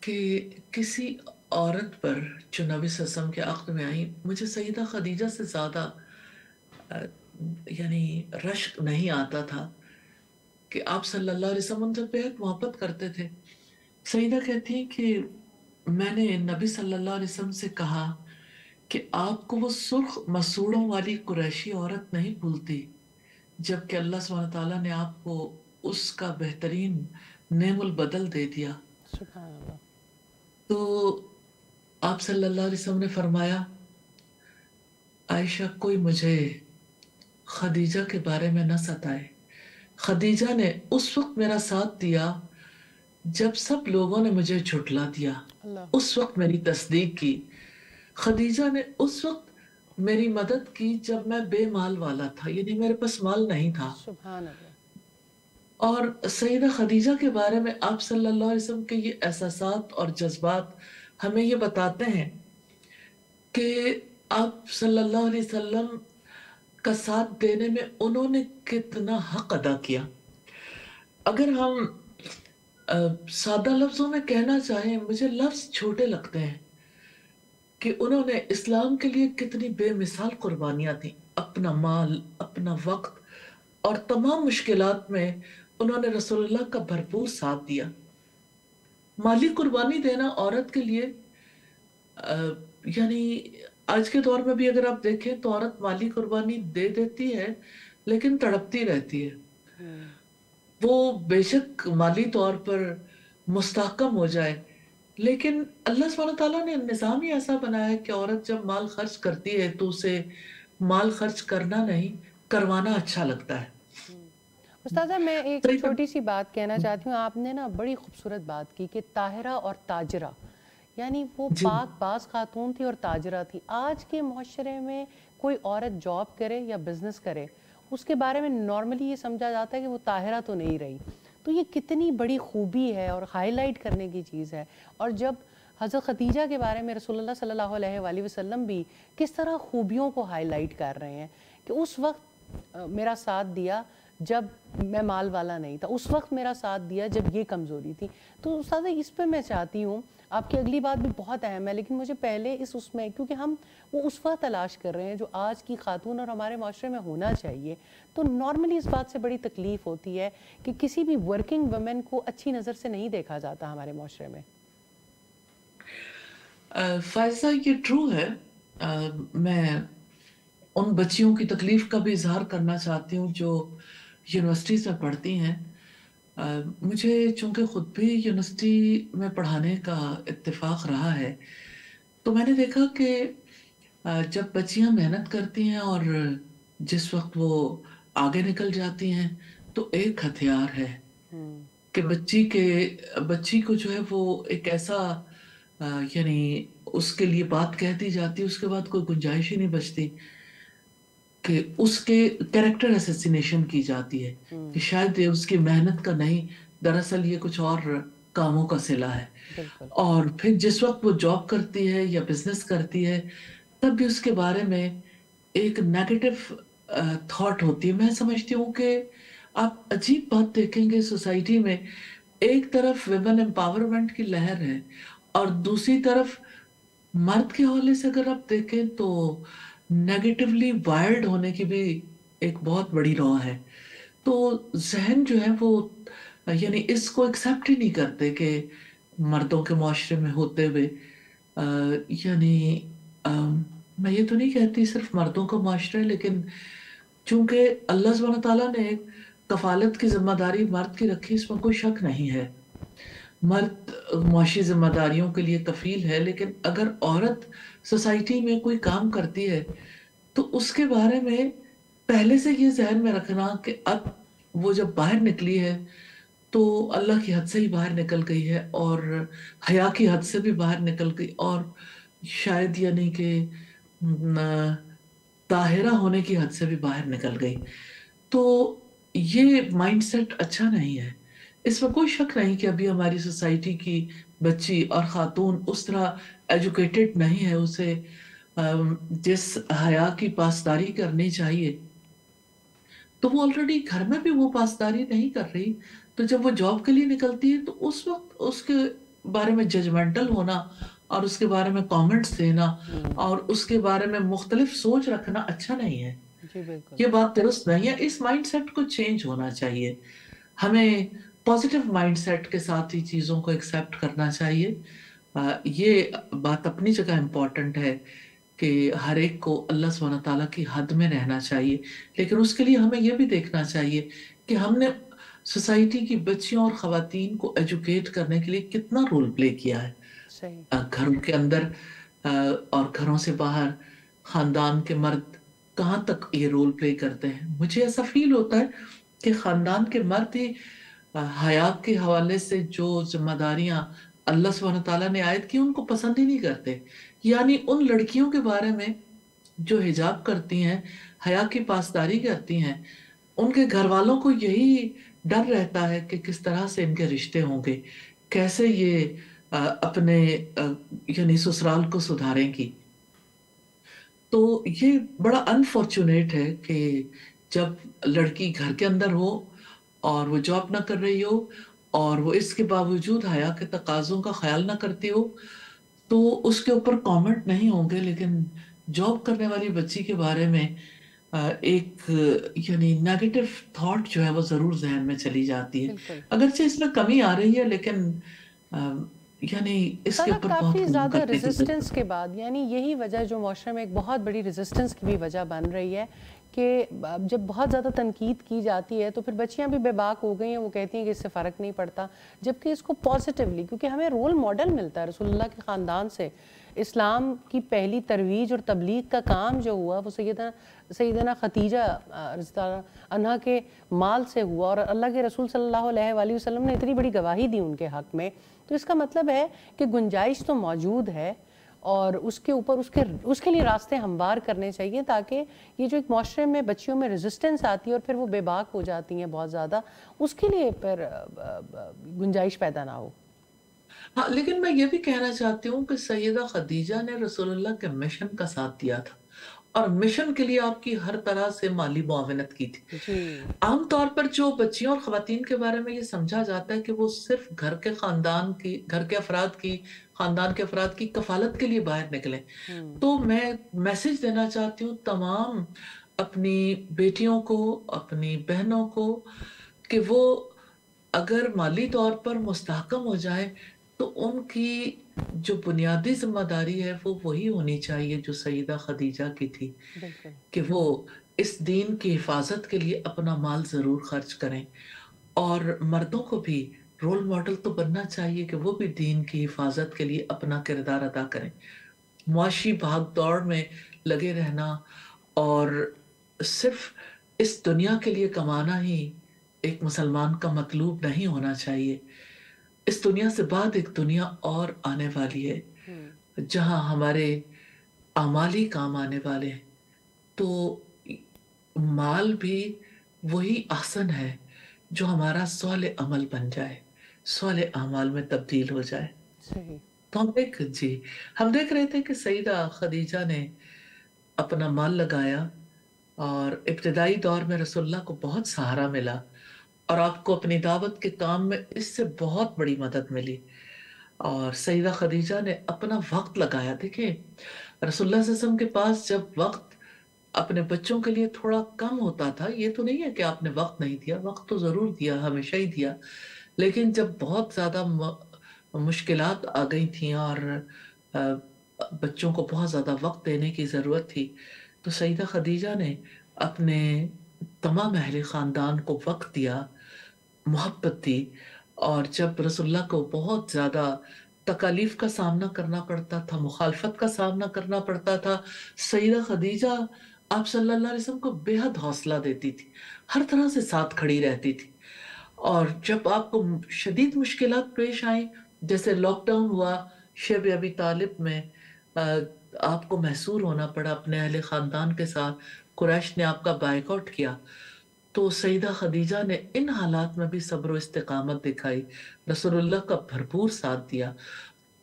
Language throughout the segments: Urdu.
کہ کسی عورت پر جو نبی صلی اللہ علیہ وسلم کے عقد میں آئی، مجھے سیدہ خدیجہ سے زیادہ یعنی رشک نہیں آتا تھا کہ آپ صلی اللہ علیہ وسلم ان سے بہت محبت کرتے تھے۔ سیدہ کہتی ہیں کہ میں نے نبی صلی اللہ علیہ وسلم سے کہا کہ آپ کو وہ سرخ مسوڑوں والی قریشی عورت نہیں بھولتی، جبکہ اللہ سبحانہ تعالیٰ نے آپ کو اس کا بہترین نعم البدل دے دیا۔ سبحان اللہ۔ تو آپ صلی اللہ علیہ وسلم نے فرمایا، عائشہ کوئی مجھے خدیجہ کے بارے میں نہ ستائے۔ خدیجہ نے اس وقت میرا ساتھ دیا جب سب لوگوں نے مجھے جھٹلا دیا، اللہ اس وقت میری تصدیق کی۔ خدیجہ نے اس وقت میری مدد کی جب میں بے مال والا تھا، یعنی میرے پاس مال نہیں تھا۔ سبحان اللہ۔ اور سیدہ خدیجہ کے بارے میں آپ صلی اللہ علیہ وسلم کے یہ احساسات اور جذبات ہمیں یہ بتاتے ہیں کہ آپ صلی اللہ علیہ وسلم کا ساتھ دینے میں انہوں نے کتنا حق ادا کیا۔ اگر ہم سادہ لفظوں میں کہنا چاہیں، مجھے لفظ چھوٹے لگتے ہیں کہ انہوں نے اسلام کے لیے کتنی بے مثال قربانیاں تھیں، اپنا مال، اپنا وقت، اور تمام مشکلات میں انہوں نے رسول اللہ کا بھرپور ساتھ دیا۔ مالی قربانی دینا عورت کے لیے یعنی آج کے دور میں بھی اگر آپ دیکھیں تو عورت مالی قربانی دے دیتی ہے لیکن تڑپتی رہتی ہے۔ وہ بے شک مالی طور پر مستحکم ہو جائے، لیکن اللہ سبحانہ تعالیٰ نے نظام ہی ایسا بنایا ہے کہ عورت جب مال خرچ کرتی ہے تو اسے مال خرچ کرنا نہیں، کروانا اچھا لگتا ہے۔ استاذہ میں ایک صحیح چھوٹی سی بات کہنا چاہتی ہوں، آپ نے نا بڑی خوبصورت بات کی کہ طاہرہ اور تاجرہ، یعنی وہ جی پاک باز خاتون تھی اور تاجرہ تھی۔ آج کے معاشرے میں کوئی عورت جاب کرے یا بزنس کرے، اس کے بارے میں نارملی یہ سمجھا جاتا ہے کہ وہ طاہرہ تو نہیں رہی۔ تو یہ کتنی بڑی خوبی ہے اور ہائی لائٹ کرنے کی چیز ہے۔ اور جب حضرت خدیجہ کے بارے میں رسول اللہ صلی اللہ علیہ وآلہ وسلم بھی کس طرح خوبیوں کو ہائی لائٹ کر رہے ہیں کہ اس وقت میرا ساتھ دیا جب میں مال والا نہیں تھا، اس وقت میرا ساتھ دیا جب یہ کمزوری تھی۔ تو استاذہ اس پہ میں چاہتی ہوں، آپ کی اگلی بات بھی بہت اہم ہے، لیکن مجھے پہلے اس میں، کیونکہ ہم وہ اس وقت تلاش کر رہے ہیں جو آج کی خاتون اور ہمارے معاشرے میں ہونا چاہیے، تو نارملی اس بات سے بڑی تکلیف ہوتی ہے کہ کسی بھی ورکنگ ویمن کو اچھی نظر سے نہیں دیکھا جاتا ہمارے معاشرے میں۔ فائزہ یہ ٹرو ہے۔ میں ان بچیوں کی تکلیف کا بھی اظہار کرنا چاہتی ہوں جو یونیورسٹیز میں پڑھتی ہیں۔ مجھے چونکہ خود بھی یونیورسٹی میں پڑھانے کا اتفاق رہا ہے، تو میں نے دیکھا کہ جب بچیاں محنت کرتی ہیں اور جس وقت وہ آگے نکل جاتی ہیں تو ایک ہتھیار ہے کہ بچی کو جو ہے وہ ایک ایسا یعنی اس کے لیے بات کہہ دی جاتی، اس کے بعد کوئی گنجائش ہی نہیں بچتی کہ اس کے کیریکٹر اسیسینیشن کی جاتی ہے کہ شاید یہ اس کی محنت کا نہیں، دراصل یہ کچھ اور کاموں کا صلہ ہے۔ بالکل۔ اور پھر جس وقت وہ جاب کرتی ہے یا بزنس کرتی ہے تب بھی اس کے بارے میں ایک نیگیٹو تھاٹ ہوتی ہے۔ میں سمجھتی ہوں کہ آپ عجیب بات دیکھیں گے سوسائٹی میں، ایک طرف ویمن امپاورمنٹ کی لہر ہے اور دوسری طرف مرد کے حوالے سے اگر آپ دیکھیں تو نیگیٹیولی وائرڈ ہونے کی بھی ایک بہت بڑی رو ہے۔ تو ذہن جو ہے وہ یعنی اس کو ایکسیپٹ ہی نہیں کرتے کہ مردوں کے معاشرے میں ہوتے ہوئے یعنی میں یہ تو نہیں کہتی صرف مردوں کا معاشرہ ہے، لیکن چونکہ اللہ سبحانہ تعالیٰ نے کفالت کی ذمہ داری مرد کی رکھی، اس میں کوئی شک نہیں ہے، مرد معاشی ذمہ داریوں کے لیے کفیل ہے، لیکن اگر عورت سوسائٹی میں کوئی کام کرتی ہے تو اس کے بارے میں پہلے سے یہ ذہن میں رکھنا کہ اب وہ جب باہر نکلی ہے تو اللہ کی حد سے ہی باہر نکل گئی ہے اور حیا کی حد سے بھی باہر نکل گئی، اور شاید یعنی کہ طاہرہ ہونے کی حد سے بھی باہر نکل گئی۔ تو یہ مائنڈ سیٹ اچھا نہیں ہے۔ اس میں کوئی شک نہیں کہ ابھی ہماری سوسائٹی کی بچی اور خاتون اس طرح ایجوکیٹڈ نہیں ہے، اسے جس حیا کی پاسداری کرنی چاہیے تو وہ آلریڈی گھر میں بھی وہ پاسداری نہیں کر رہی، تو جب وہ جاب کے لیے نکلتی ہے تو اس وقت اس کے بارے میں ججمنٹل ہونا اور اس کے بارے میں کامنٹس دینا اور اس کے بارے میں مختلف سوچ رکھنا اچھا نہیں ہے. جی بالکل. یہ بات درست نہیں ہے. اس مائنڈ سیٹ کو چینج ہونا چاہیے. ہمیں پازیٹیو مائنڈ سیٹ کے ساتھ ہی چیزوں کو ایکسیپٹ کرنا چاہیے. یہ بات اپنی جگہ امپورٹنٹ ہے کہ ہر ایک کو اللہ سبحانہ تعالیٰ کی حد میں رہنا چاہیے، لیکن اس کے لیے ہمیں یہ بھی دیکھنا چاہیے کہ ہم نے سوسائٹی کی بچیوں اور خواتین کو ایجوکیٹ کرنے کے لیے کتنا رول پلے کیا ہے. صحیح. گھروں کے اندر اور گھروں سے باہر خاندان کے مرد کہاں تک یہ رول پلے کرتے ہیں. مجھے ایسا فیل ہوتا ہے کہ خاندان کے مرد ہی حیات کے حوالے سے جو ذمہ داریاں اللہ سبحانہ تعالیٰ نے عائد کی ان کو پسند ہی نہیں کرتے. یعنی ان لڑکیوں کے بارے میں جو حجاب کرتی ہیں، حیا کی پاسداری کرتی ہیں، ان کے گھر والوں کو یہی ڈر رہتا ہے کہ کس طرح سے ان کے رشتے ہوں گے، کیسے یہ اپنے یعنی سسرال کو سدھاریں گی. تو یہ بڑا انفارچونیٹ ہے کہ جب لڑکی گھر کے اندر ہو اور وہ جاب نہ کر رہی ہو اور وہ اس کے باوجود حیا کے تقاضوں کا خیال نہ کرتی ہو تو اس کے اوپر کامنٹ نہیں ہوں گے. لیکن جاب کرنے والی بچی کے بارے میں ایک یعنی نیگیٹو تھاٹ جو ہے وہ ضرور ذہن میں چلی جاتی ہے. بالکل. اگرچہ اس میں کمی آ رہی ہے لیکن یعنی اس کے اوپر بہت کافی کام زیادہ کرنے کی ضرورت ریزسٹنس کے بعد، یعنی یہی وجہ جو معاشرے میں ایک بہت بڑی ریزسٹنس کی بھی وجہ بن رہی ہے کہ جب بہت زیادہ تنقید کی جاتی ہے تو پھر بچیاں بھی بے باک ہو گئی ہیں. وہ کہتی ہیں کہ اس سے فرق نہیں پڑتا، جبکہ اس کو پازیٹیولی، کیونکہ ہمیں رول ماڈل ملتا ہے رسول اللہ کے خاندان سے. اسلام کی پہلی ترویج اور تبلیغ کا کام جو ہوا وہ سیدنا خدیجہ رضی اللہ عنہا کے مال سے ہوا، اور اللہ کے رسول صلی اللہ علیہ وآلہ وسلم نے اتنی بڑی گواہی دی ان کے حق میں. تو اس کا مطلب ہے کہ گنجائش تو موجود ہے اور اس کے اوپر اس کے لیے راستے ہموار کرنے چاہیے تاکہ یہ جو ایک معاشرے میں بچیوں میں ریزسٹنس آتی ہے اور پھر وہ بے باک ہو جاتی ہیں بہت زیادہ، اس کے لیے پھر گنجائش پیدا نہ ہو. ہاں، لیکن میں یہ بھی کہنا چاہتی ہوں کہ سیدہ خدیجہ نے رسول اللہ کے مشن کا ساتھ دیا تھا اور مشن کے لیے آپ کی ہر طرح سے مالی معاونت کی تھی. جی عام طور پر جو بچیوں اور خواتین کے بارے میں یہ سمجھا جاتا ہے کہ وہ صرف گھر کے خاندان کے افراد کی کفالت کے لیے باہر نکلیں. تو میں میسج دینا چاہتی ہوں تمام اپنی بیٹیوں کو، اپنی بہنوں کو، کہ وہ اگر مالی طور پر مستحکم ہو جائیں تو ان کی جو بنیادی ذمہ داری ہے وہ وہی ہونی چاہیے جو سیدہ خدیجہ کی تھی، بالکل. کہ وہ اس دین کی حفاظت کے لیے اپنا مال ضرور خرچ کریں. اور مردوں کو بھی رول ماڈل تو بننا چاہیے کہ وہ بھی دین کی حفاظت کے لیے اپنا کردار ادا کریں. معاشی بھاگ دوڑ میں لگے رہنا اور صرف اس دنیا کے لیے کمانا ہی ایک مسلمان کا مطلوب نہیں ہونا چاہیے. اس دنیا سے بعد ایک دنیا اور آنے والی ہے جہاں ہمارے اعمال ہی کام آنے والے ہیں. تو مال بھی وہی آسن ہے جو ہمارا صالح عمل بن جائے، صالح اعمال میں تبدیل ہو جائے. صحیح. تو ہم دیکھ رہے تھے کہ سیدہ خدیجہ نے اپنا مال لگایا اور ابتدائی دور میں رسول اللہ کو بہت سہارا ملا اور آپ کو اپنی دعوت کے کام میں اس سے بہت بڑی مدد ملی. اور سیدہ خدیجہ نے اپنا وقت لگایا. دیکھیں رسول اللہ صلی اللہ علیہ وسلم کے پاس جب وقت اپنے بچوں کے لیے تھوڑا کم ہوتا تھا، یہ تو نہیں ہے کہ آپ نے وقت نہیں دیا، وقت تو ضرور دیا، ہمیشہ ہی دیا، لیکن جب بہت زیادہ مشکلات آ گئی تھیں اور بچوں کو بہت زیادہ وقت دینے کی ضرورت تھی تو سیدہ خدیجہ نے اپنے تمام اہل خاندان کو وقت دیا، محبت دی. اور جب رسول اللہ کو بہت زیادہ تکالیف کا سامنا کرنا پڑتا تھا، مخالفت کا سامنا کرنا پڑتا تھا، سیدہ خدیجہ آپ صلی اللہ علیہ وسلم کو بے حد حوصلہ دیتی تھی، ہر طرح سے ساتھ کھڑی رہتی تھی. اور جب آپ کو شدید مشکلات پیش آئیں، جیسے لاک ڈاؤن ہوا شیب ابی طالب میں، آپ کو محصور ہونا پڑا اپنے اہل خاندان کے ساتھ، قریش نے آپ کا بائیکاٹ کیا، تو سیدہ خدیجہ نے ان حالات میں بھی صبر و استقامت دکھائی، رسول اللہ کا بھرپور ساتھ دیا.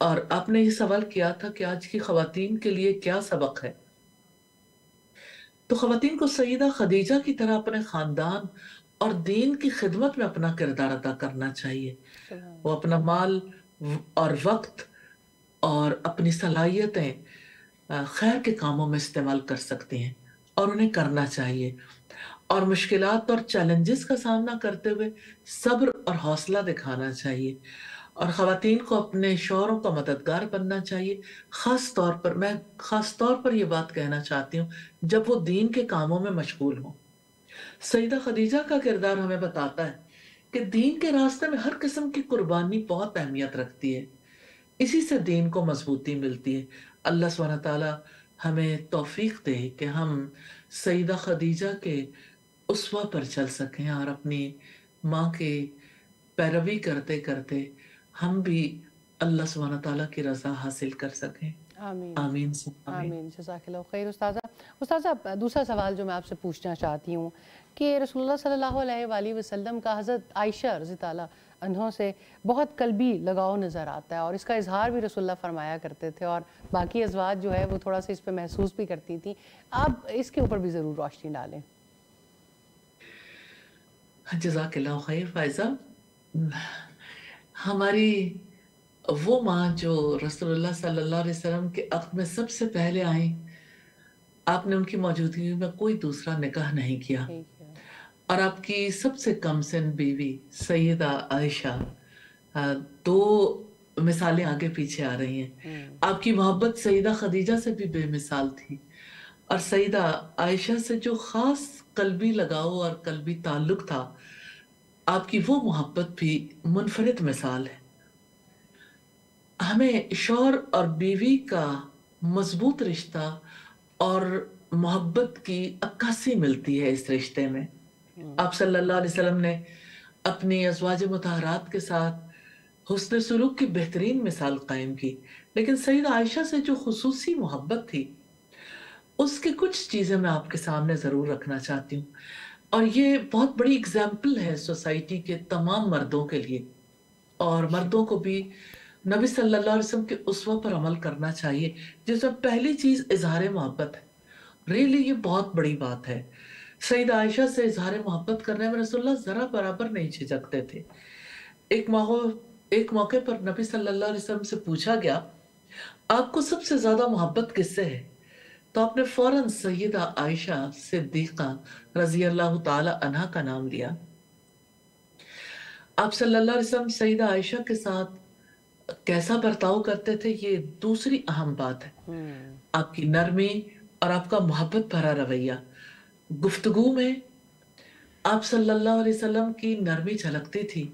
اور آپ نے یہ سوال کیا تھا کہ آج کی خواتین کے لیے کیا سبق ہے، تو خواتین کو سیدہ خدیجہ کی طرح اپنے خاندان اور دین کی خدمت میں اپنا کردار ادا کرنا چاہیے. وہ اپنا مال اور وقت اور اپنی صلاحیتیں خیر کے کاموں میں استعمال کر سکتی ہیں، اور انہیں کرنا چاہیے، اور مشکلات اور چیلنجز کا سامنا کرتے ہوئے صبر اور حوصلہ دکھانا چاہیے، اور خواتین کو اپنے شوہروں کا مددگار بننا چاہیے۔ میں خاص طور پر یہ بات کہنا چاہتی ہوں جب وہ دین کے کاموں میں مشغول ہوں۔ سیدہ خدیجہ کا کردار ہمیں بتاتا ہے کہ دین کے راستے میں ہر قسم کی قربانی بہت اہمیت رکھتی ہے، اسی سے دین کو مضبوطی ملتی ہے۔ اللہ سبحانہ تعالیٰ ہمیں توفیق دے کہ ہم سیدہ خدیجہ کے اسوہ پر چل سکیں، اور اپنی ماں کے پیروی کرتے کرتے ہم بھی اللہ سبحانہ تعالیٰ کی رضا حاصل کر سکیں۔ آمین آمین آمین۔ آمین، جزاک اللہ خیر استاذہ دوسرا سوال جو میں آپ سے پوچھنا چاہتی ہوں کہ رسول اللہ صلی اللہ علیہ وآلہ وسلم کا حضرت عائشہ رضی اللہ عنہ سے بہت قلبی لگاؤ نظر آتا ہے، اور اس کا اظہار بھی رسول اللہ فرمایا کرتے تھے، اور باقی ازواج جو ہے وہ تھوڑا سا اس پہ محسوس بھی کرتی تھیں۔ آپ اس کے اوپر بھی ضرور روشنی ڈالیں۔ جزاک اللہ خیر فائزہ۔ ہماری وہ ماں جو رسول اللہ صلی اللہ علیہ وسلم کے عقد میں سب سے پہلے آئیں، آپ نے ان کی موجودگی میں کوئی دوسرا نکاح نہیں کیا، اور آپ کی سب سے کم سن بیوی سیدہ عائشہ، دو مثالیں آگے پیچھے آ رہی ہیں۔ آپ کی محبت سیدہ خدیجہ سے بھی بے مثال تھی، اور سیدہ عائشہ سے جو خاص قلبی لگاؤ اور قلبی تعلق تھا، آپ کی وہ محبت بھی منفرد مثال ہے۔ ہمیں شوہر اور بیوی کا مضبوط رشتہ اور محبت کی عکاسی ملتی ہے اس رشتے میں۔ آپ صلی اللہ علیہ وسلم نے اپنی ازواج مطہرات کے ساتھ حسن سلوک کی بہترین مثال قائم کی، لیکن سیدہ عائشہ سے جو خصوصی محبت تھی، اس کی کچھ چیزیں میں آپ کے سامنے ضرور رکھنا چاہتی ہوں، اور یہ بہت بڑی اگزامپل ہے سوسائٹی کے تمام مردوں کے لیے، اور مردوں کو بھی نبی صلی اللہ علیہ وسلم کے اسوہ پر عمل کرنا چاہیے، جس میں پہلی چیز اظہار محبت ہے۔ ریلی یہ بہت بڑی بات ہے۔ سیدہ عائشہ سے اظہار محبت کرنے میں رسول اللہ ذرا برابر نہیں جھجکتے تھے۔ ایک موقع پر نبی صلی اللہ علیہ وسلم سے پوچھا گیا، آپ کو سب سے زیادہ محبت کس سے ہے؟ تو آپ نے فوراً سیدہ عائشہ صدیقہ رضی اللہ تعالی عنہ کا نام لیا۔ آپ صلی اللہ علیہ وسلم سیدہ عائشہ کے ساتھ کیسا برتاؤ کرتے تھے، یہ دوسری اہم بات ہے۔ آپ کی نرمی اور آپ کا محبت بھرا رویہ، گفتگو میں آپ صلی اللہ علیہ وسلم کی نرمی جھلکتی تھی،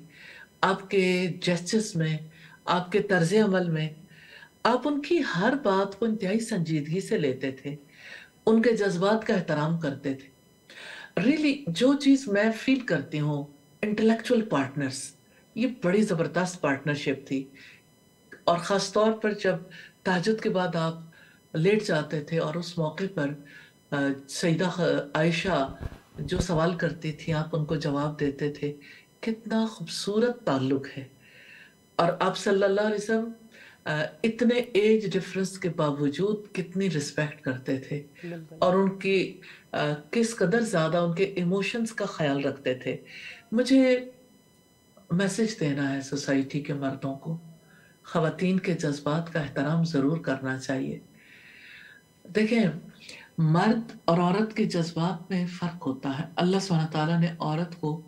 آپ کے جسچرز میں، آپ کے طرز عمل میں۔ آپ ان کی ہر بات کو انتہائی سنجیدگی سے لیتے تھے، ان کے جذبات کا احترام کرتے تھے۔ ریلی جو چیز میں فیل کرتی ہوں، انٹلیکچوئل پارٹنرز، یہ بڑی زبردست پارٹنرشپ تھی، اور خاص طور پر جب تہجد کے بعد آپ لیٹ جاتے تھے اور اس موقع پر سیدہ عائشہ جو سوال کرتی تھی آپ ان کو جواب دیتے تھے۔ کتنا خوبصورت تعلق ہے، اور آپ صلی اللہ علیہ وسلم اتنے ایج ڈفرنس کے باوجود کتنی رسپیکٹ کرتے تھے، اور ان کی کس قدر زیادہ ان کے ایموشنز کا خیال رکھتے تھے۔ مجھے میسج دینا ہے سوسائٹی کے مردوں کو، خواتین کے جذبات کا احترام ضرور کرنا چاہیے۔ دیکھیں، مرد اور عورت کے جذبات میں فرق ہوتا ہے۔ اللہ سبحانہ تعالیٰ نے عورت کو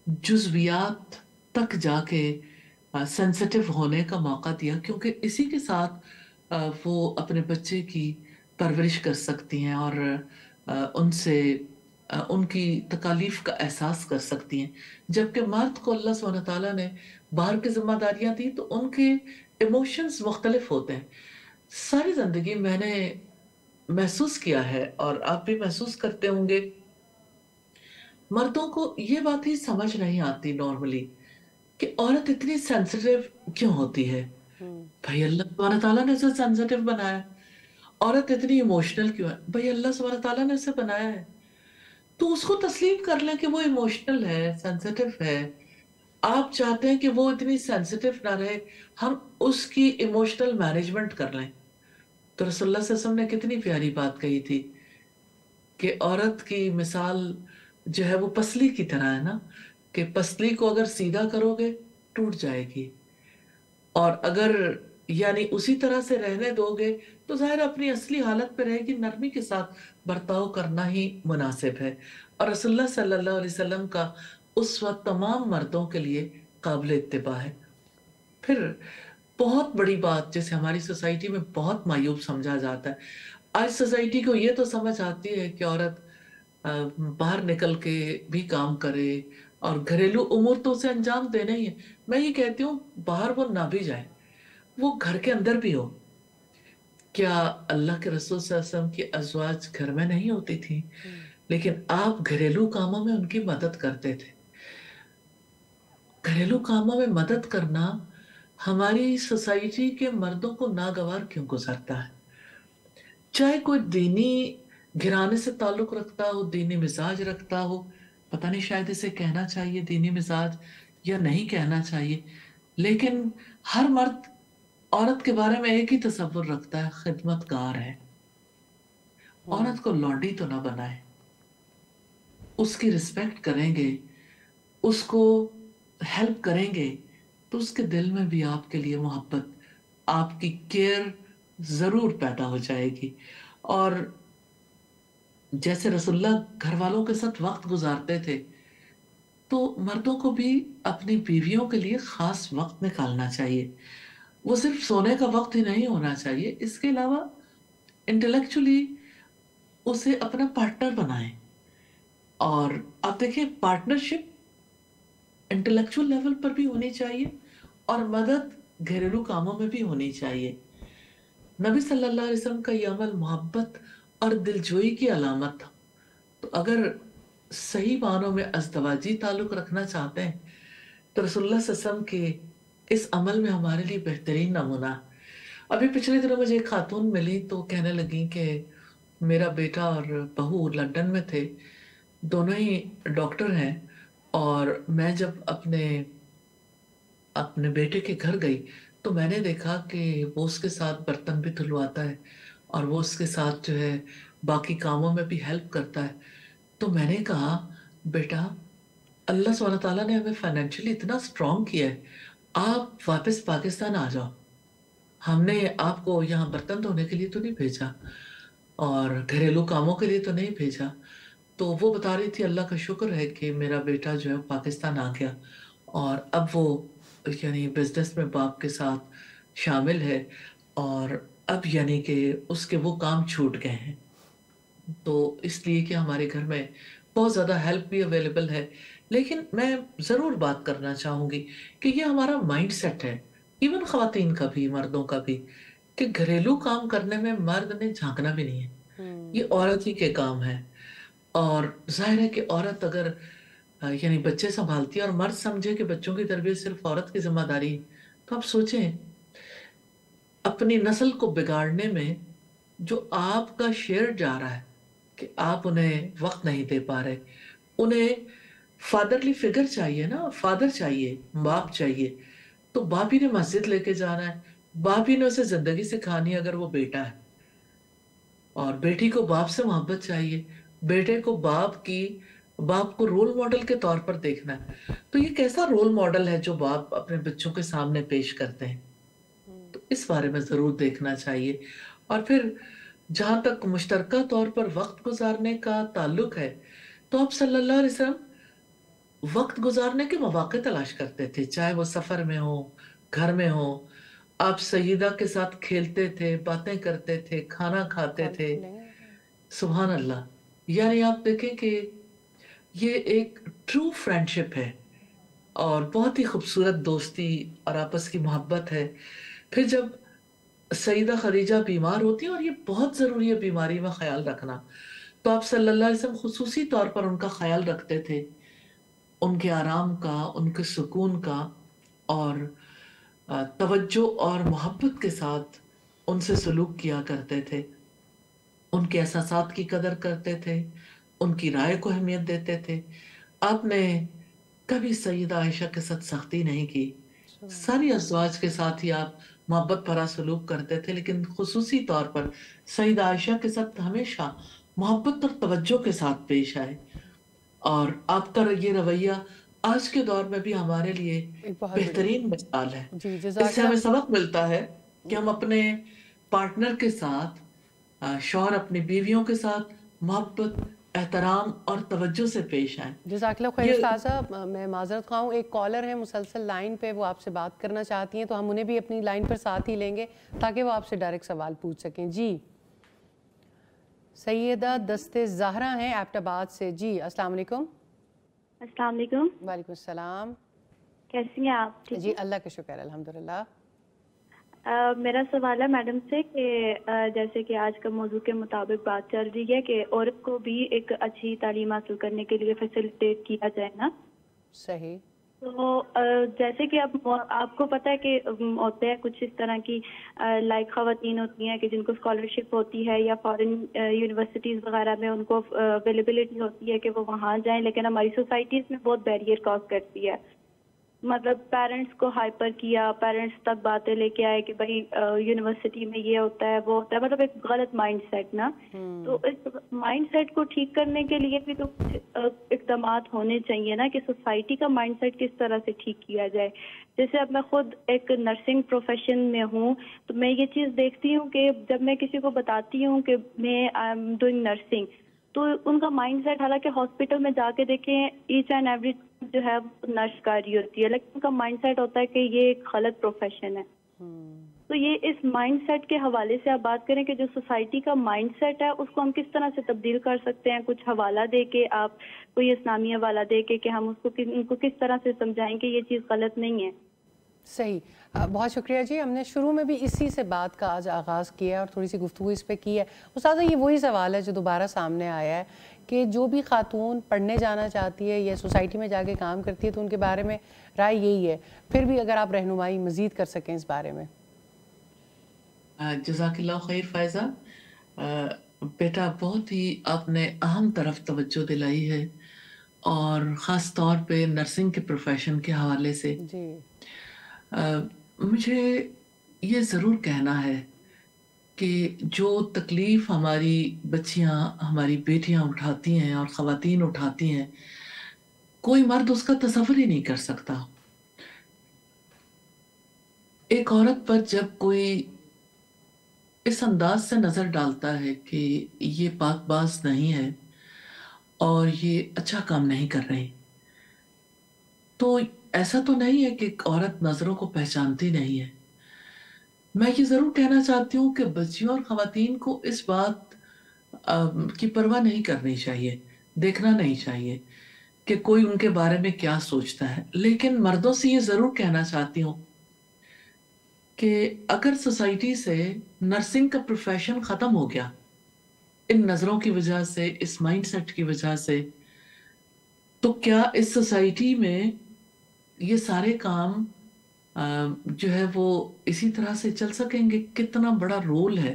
جزویات تک جا کے سینسٹیو ہونے کا موقع دیا، کیونکہ اسی کے ساتھ وہ اپنے بچے کی پرورش کر سکتی ہیں، اور ان سے ان کی تکالیف کا احساس کر سکتی ہیں۔ جبکہ مرد کو اللہ سبحانہ تعالیٰ نے باہر کی ذمہ داریاں دی تو ان کے ایموشنز مختلف ہوتے ہیں۔ ساری زندگی میں نے محسوس کیا ہے، اور آپ بھی محسوس کرتے ہوں گے، مردوں کو یہ بات ہی سمجھ نہیں آتی نارملی کہ عورت اتنی سینسٹیو کیوں ہوتی ہے۔ بھائی اللہ سبحانہ تعالیٰ نے اسے سینسٹیو بنایا ہے۔ عورت اتنی ایموشنل کیوں ہے؟ بھائی اللہ سبحانہ تعالیٰ نے اسے بنایا ہے، تو اس کو تسلیم کر لیں کہ وہ ایموشنل ہے، سینسٹیو ہے۔ آپ چاہتے ہیں کہ وہ اتنی سینسٹیو نہ رہے، ہم اس کی ایموشنل مینجمنٹ کر لیں۔ تو رسول اللہ صلی اللہ علیہ وسلم نے کتنی پیاری بات کہی تھی کہ عورت کی مثال جو ہے وہ پسلی کی طرح ہے نا، کہ پسلی کو اگر سیدھا کرو گے ٹوٹ جائے گی، اور اگر یعنی اسی طرح سے رہنے دو گے تو ظاہر اپنی اصلی حالت پہ رہے گی، نرمی کے ساتھ برتاؤ کرنا ہی مناسب ہے، اور رسول اللہ صلی اللہ علیہ وسلم کا اس وقت تمام مردوں کے لیے قابل اتباع ہے۔ پھر بہت بڑی بات جیسے ہماری سوسائٹی میں بہت معیوب سمجھا جاتا ہے، آج سوسائٹی کو یہ تو سمجھ آتی ہے کہ عورت باہر نکل کے بھی کام کرے اور گھریلو امور تو اسے انجام دینا ہی ہے۔ میں یہ کہتی ہوں باہر وہ نہ بھی جائے، وہ گھر کے اندر بھی ہو۔ کیا اللہ کے رسول صلی اللہ علیہ وسلم کی ازواج گھر میں نہیں ہوتی تھی، لیکن آپ گھریلو کاموں میں ان کی مدد کرتے تھے۔ گھریلو کاموں میں مدد کرنا ہماری سوسائٹی کے مردوں کو ناگوار کیوں گزرتا ہے؟ چاہے کوئی دینی گھرانے سے تعلق رکھتا ہو، دینی مزاج رکھتا ہو، پتہ نہیں شاید اسے کہنا چاہیے دینی مزاج یا نہیں کہنا چاہیے، لیکن ہر مرد عورت کے بارے میں ایک ہی تصور رکھتا ہے، خدمت گار ہے۔ عورت کو لونڈی تو نہ بنائے، اس کی رسپیکٹ کریں گے، اس کو ہیلپ کریں گے تو اس کے دل میں بھی آپ کے لیے محبت، آپ کی کیئر ضرور پیدا ہو جائے گی۔ اور جیسے رسول اللہ گھر والوں کے ساتھ وقت گزارتے تھے تو مردوں کو بھی اپنی بیویوں کے لیے خاص وقت نکالنا چاہیے۔ وہ صرف سونے کا وقت ہی نہیں ہونا چاہیے، اس کے علاوہ انٹلیکچولی اسے اپنا پارٹنر بنائیں۔ اور آپ دیکھیں پارٹنرشپ انٹلیکچوئل لیول پر بھی ہونی چاہیے اور مدد گھریلو کاموں میں بھی ہونی چاہیے۔ نبی صلی اللہ علیہ وسلم کا یہ عمل محبت اور دلجوئی کی علامت تھا۔ تو اگر صحیح معنوں میں ازدواجی تعلق رکھنا چاہتے ہیں تو رسول اللہ صلی اللہ علیہ وسلم کے اس عمل میں ہمارے لیے بہترین نمونہ۔ ابھی پچھلے دنوں مجھے ایک خاتون ملی تو کہنے لگی کہ میرا بیٹا اور بہو لندن میں تھے، دونوں ہی ڈاکٹر ہیں، اور میں جب اپنے بیٹے کے گھر گئی تو میں نے دیکھا کہ وہ اس کے ساتھ برتن بھی دھلواتا ہے اور وہ اس کے ساتھ جو ہے باقی کاموں میں بھی ہیلپ کرتا ہے۔ تو میں نے کہا بیٹا اللہ سبحانہ تعالیٰ نے ہمیں فائنینشلی اتنا سٹرونگ کیا ہے، آپ واپس پاکستان آ جاؤ، ہم نے آپ کو یہاں برتن دھونے کے لیے تو نہیں بھیجا اور گھریلو کاموں کے لیے تو نہیں بھیجا۔ تو وہ بتا رہی تھی اللہ کا شکر ہے کہ میرا بیٹا جو ہے پاکستان آ گیا اور اب وہ یعنی بزنس میں باپ کے ساتھ شامل ہے، اور اب یعنی کہ اس کے وہ کام چھوٹ گئے ہیں، تو اس لیے کہ ہمارے گھر میں بہت زیادہ ہیلپ بھی اویلیبل ہے۔ لیکن میں ضرور بات کرنا چاہوں گی کہ یہ ہمارا مائنڈ سیٹ ہے، ایون خواتین کا بھی مردوں کا بھی، کہ گھریلو کام کرنے میں مرد نے جھانکنا بھی نہیں ہے، یہ عورت ہی کے کام ہے۔ اور ظاہر ہے کہ عورت اگر یعنی بچے سنبھالتی ہے اور مرد سمجھے کہ بچوں کی تربیت صرف عورت کی ذمہ داری ہے، تو آپ سوچیں اپنی نسل کو بگاڑنے میں جو آپ کا شیئر جا رہا ہے کہ آپ انہیں وقت نہیں دے پا رہے، انہیں فادرلی فگر چاہیے نا، فادر چاہیے، باپ چاہیے، تو باپ ہی نے مسجد لے کے جانا ہے، باپ ہی نے اسے زندگی سکھانی ہے اگر وہ بیٹا ہے، اور بیٹی کو باپ سے محبت چاہیے، بیٹے کو باپ کو رول ماڈل کے طور پر دیکھنا ہے۔ تو یہ کیسا رول ماڈل ہے جو باپ اپنے بچوں کے سامنے پیش کرتے ہیں، تو اس بارے میں ضرور دیکھنا چاہیے۔ اور پھر جہاں تک مشترکہ طور پر وقت گزارنے کا تعلق ہے تو آپ صلی اللہ علیہ وسلم وقت گزارنے کے مواقع تلاش کرتے تھے، چاہے وہ سفر میں ہو، گھر میں ہو، آپ سیدہ کے ساتھ کھیلتے تھے، باتیں کرتے تھے، کھانا کھاتے تھے، سبحان اللہ۔ یعنی آپ دیکھیں کہ یہ ایک ٹرو فرینڈشپ ہے اور بہت ہی خوبصورت دوستی اور آپس کی محبت ہے۔ پھر جب سیدہ خدیجہ بیمار ہوتی ہیں، اور یہ بہت ضروری ہے بیماری میں خیال رکھنا، تو آپ صلی اللہ علیہ وسلم خصوصی طور پر ان کا خیال رکھتے تھے، ان کے آرام کا، ان کے سکون کا، اور توجہ اور محبت کے ساتھ ان سے سلوک کیا کرتے تھے، ان کے احساسات کی قدر کرتے تھے، ان کی رائے کو اہمیت دیتے تھے۔ آپ نے کبھی سیدہ عائشہ کے ساتھ سختی نہیں کی، ساری ازواج کے ساتھ ہی آپ محبت بھرا سلوک کرتے تھے، لیکن خصوصی طور پر سیدہ عائشہ کے ساتھ ہمیشہ محبت اور توجہ کے ساتھ پیش آئے، اور آپ کا یہ رویہ آج کے دور میں بھی ہمارے لیے ایک بہت بڑی بہترین مثال ہے. جی اس جزاک سے ہمیں اللہ. سبق ملتا ہے کہ ہم اپنے پارٹنر کے ساتھ، شوہر اپنی بیویوں کے ساتھ محبت، احترام اور توجہ سے پیش آئیں. جزاک اللہ خیر یہ استاذہ. میں معذرت خواہ ہوں، ایک کالر ہے مسلسل لائن پہ، وہ آپ سے بات کرنا چاہتی ہیں، تو ہم انہیں بھی اپنی لائن پر ساتھ ہی لیں گے تاکہ وہ آپ سے ڈائریکٹ سوال پوچھ سکیں. جی سیدہ دست زہرا ہیں ایبٹ آباد سے. جی السلام علیکم. السلام علیکم. وعلیکم السلام. کیسی ہیں آپ؟ ٹھیک جی ہے. اللہ کا شکر الحمدللہ. میرا سوال ہے میڈم سے کہ جیسے کہ آج کا موضوع کے مطابق بات چل رہی ہے کہ عورت کو بھی ایک اچھی تعلیم حاصل کرنے کے لیے فیسیلیٹیٹ کیا جائے نا. صحیح. تو جیسے کہ اب آپ کو پتہ ہے کہ ہوتے ہیں کچھ اس طرح کی لائک خواتین ہوتی ہیں کہ جن کو اسکالرشپ ہوتی ہے یا فارن یونیورسٹیز وغیرہ میں ان کو اویلیبلٹی ہوتی ہے کہ وہ وہاں جائیں، لیکن ہماری سوسائٹیز میں بہت بیریئر کاز کرتی ہے. مطلب پیرنٹس کو ہائپر کیا، پیرنٹس تک باتیں لے کے آئے کہ بھائی یونیورسٹی میں یہ ہوتا ہے وہ ہوتا ہے، مطلب ایک غلط مائنڈ سیٹ نا. تو اس مائنڈ سیٹ کو ٹھیک کرنے کے لیے بھی تو اقدامات ہونے چاہیے نا کہ سوسائٹی کا مائنڈ سیٹ کس طرح سے ٹھیک کیا جائے. جیسے اب میں خود ایک نرسنگ پروفیشن میں ہوں تو میں یہ چیز دیکھتی ہوں کہ جب میں کسی کو بتاتی ہوں کہ میں آئی ایم ڈوئنگ نرسنگ، تو ان کا مائنڈ سیٹ، حالانکہ ہاسپٹل میں جا کے دیکھیں ایچ اینڈ ایوری جو ہے نرس کر رہی ہوتی ہے، لیکن ان کا مائنڈ سیٹ ہوتا ہے کہ یہ ایک غلط پروفیشن ہے. تو یہ اس مائنڈ سیٹ کے حوالے سے آپ بات کریں کہ جو سوسائٹی کا مائنڈ سیٹ ہے اس کو ہم کس طرح سے تبدیل کر سکتے ہیں. کچھ حوالہ دے کے، آپ کوئی اسلامی حوالہ دے کے کہ ہم اس کو ان کو کس طرح سے سمجھائیں کہ یہ چیز غلط نہیں ہے. صحیح. بہت شکریہ جی. ہم نے شروع میں بھی اسی سے بات کا آج آغاز کیا اور تھوڑی سی گفتگو اس پہ کی ہے. استاذہ یہ وہی سوال ہے جو دوبارہ سامنے آیا ہے کہ جو بھی خاتون پڑھنے جانا چاہتی ہے یا سوسائٹی میں جا کے کام کرتی ہے تو ان کے بارے میں رائے یہی ہے. پھر بھی اگر آپ رہنمائی مزید کر سکیں اس بارے میں. جزاک اللہ خیر فائزہ. بیٹا بہت ہی آپ نے اہم طرف توجہ دلائی ہے، اور خاص طور پہ نرسنگ کے پروفیشن کے حوالے سے. جی مجھے یہ ضرور کہنا ہے کہ جو تکلیف ہماری بچیاں، ہماری بیٹیاں اٹھاتی ہیں اور خواتین اٹھاتی ہیں، کوئی مرد اس کا تصور ہی نہیں کر سکتا. ایک عورت پر جب کوئی اس انداز سے نظر ڈالتا ہے کہ یہ پاک باز نہیں ہے اور یہ اچھا کام نہیں کر رہی، تو ایسا تو نہیں ہے کہ ایک عورت نظروں کو پہچانتی نہیں ہے. میں یہ ضرور کہنا چاہتی ہوں کہ بچیوں اور خواتین کو اس بات کی پرواہ نہیں کرنی چاہیے، دیکھنا نہیں چاہیے کہ کوئی ان کے بارے میں کیا سوچتا ہے. لیکن مردوں سے یہ ضرور کہنا چاہتی ہوں کہ اگر سوسائٹی سے نرسنگ کا پروفیشن ختم ہو گیا ان نظروں کی وجہ سے، اس مائنڈ سیٹ کی وجہ سے، تو کیا اس سوسائٹی میں یہ سارے کام جو ہے وہ اسی طرح سے چل سکیں گے؟ کتنا بڑا رول ہے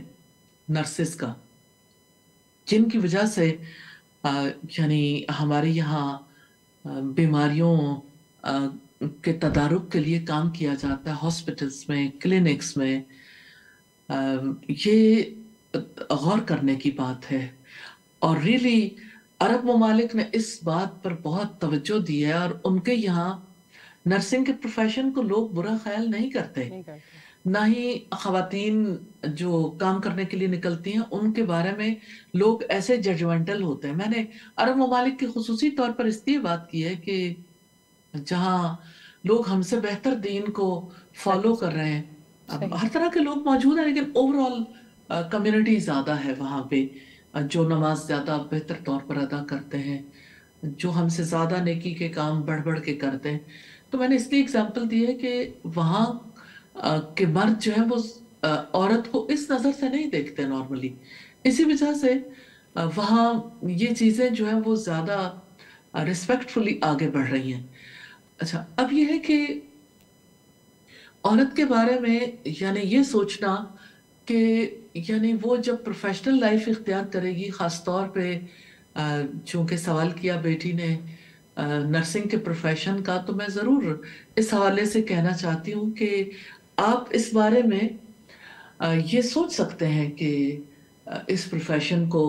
نرسز کا، جن کی وجہ سے یعنی ہمارے یہاں بیماریوں کے تدارک کے لیے کام کیا جاتا ہے ہاسپٹلز میں، کلینکس میں. یہ غور کرنے کی بات ہے، اور ریلی عرب ممالک نے اس بات پر بہت توجہ دی ہے، اور ان کے یہاں نرسنگ کے پروفیشن کو لوگ برا خیال نہیں کرتے. نہ ہی خواتین جو کام کرنے کے لیے نکلتی ہیں ان کے بارے میں لوگ ایسے ججمنٹل ہوتے ہیں. میں نے عرب ممالک کی خصوصی طور پر اس لیے بات کی ہے کہ جہاں لوگ ہم سے بہتر دین کو فالو کر رہے ہیں، ہر طرح کے لوگ موجود ہیں، لیکن اوور آل کمیونٹی زیادہ ہے وہاں پہ جو نماز زیادہ بہتر طور پر ادا کرتے ہیں، جو ہم سے زیادہ نیکی کے کام بڑھ بڑھ کے کرتے ہیں. تو میں نے اس لیے اگزامپل دی ہے کہ وہاں کہ مرد جو ہے وہ عورت کو اس نظر سے نہیں دیکھتے نارملی. اسی وجہ سے وہاں یہ چیزیں جو ہیں وہ زیادہ ریسپیکٹفلی آگے بڑھ رہی ہیں. اچھا، اب یہ ہے کہ عورت کے بارے میں یعنی یہ سوچنا کہ یعنی وہ جب پروفیشنل لائف اختیار کرے گی، خاص طور پہ چونکہ سوال کیا بیٹی نے نرسنگ کے پروفیشن کا، تو میں ضرور اس حوالے سے کہنا چاہتی ہوں کہ آپ اس بارے میں یہ سوچ سکتے ہیں کہ اس پروفیشن کو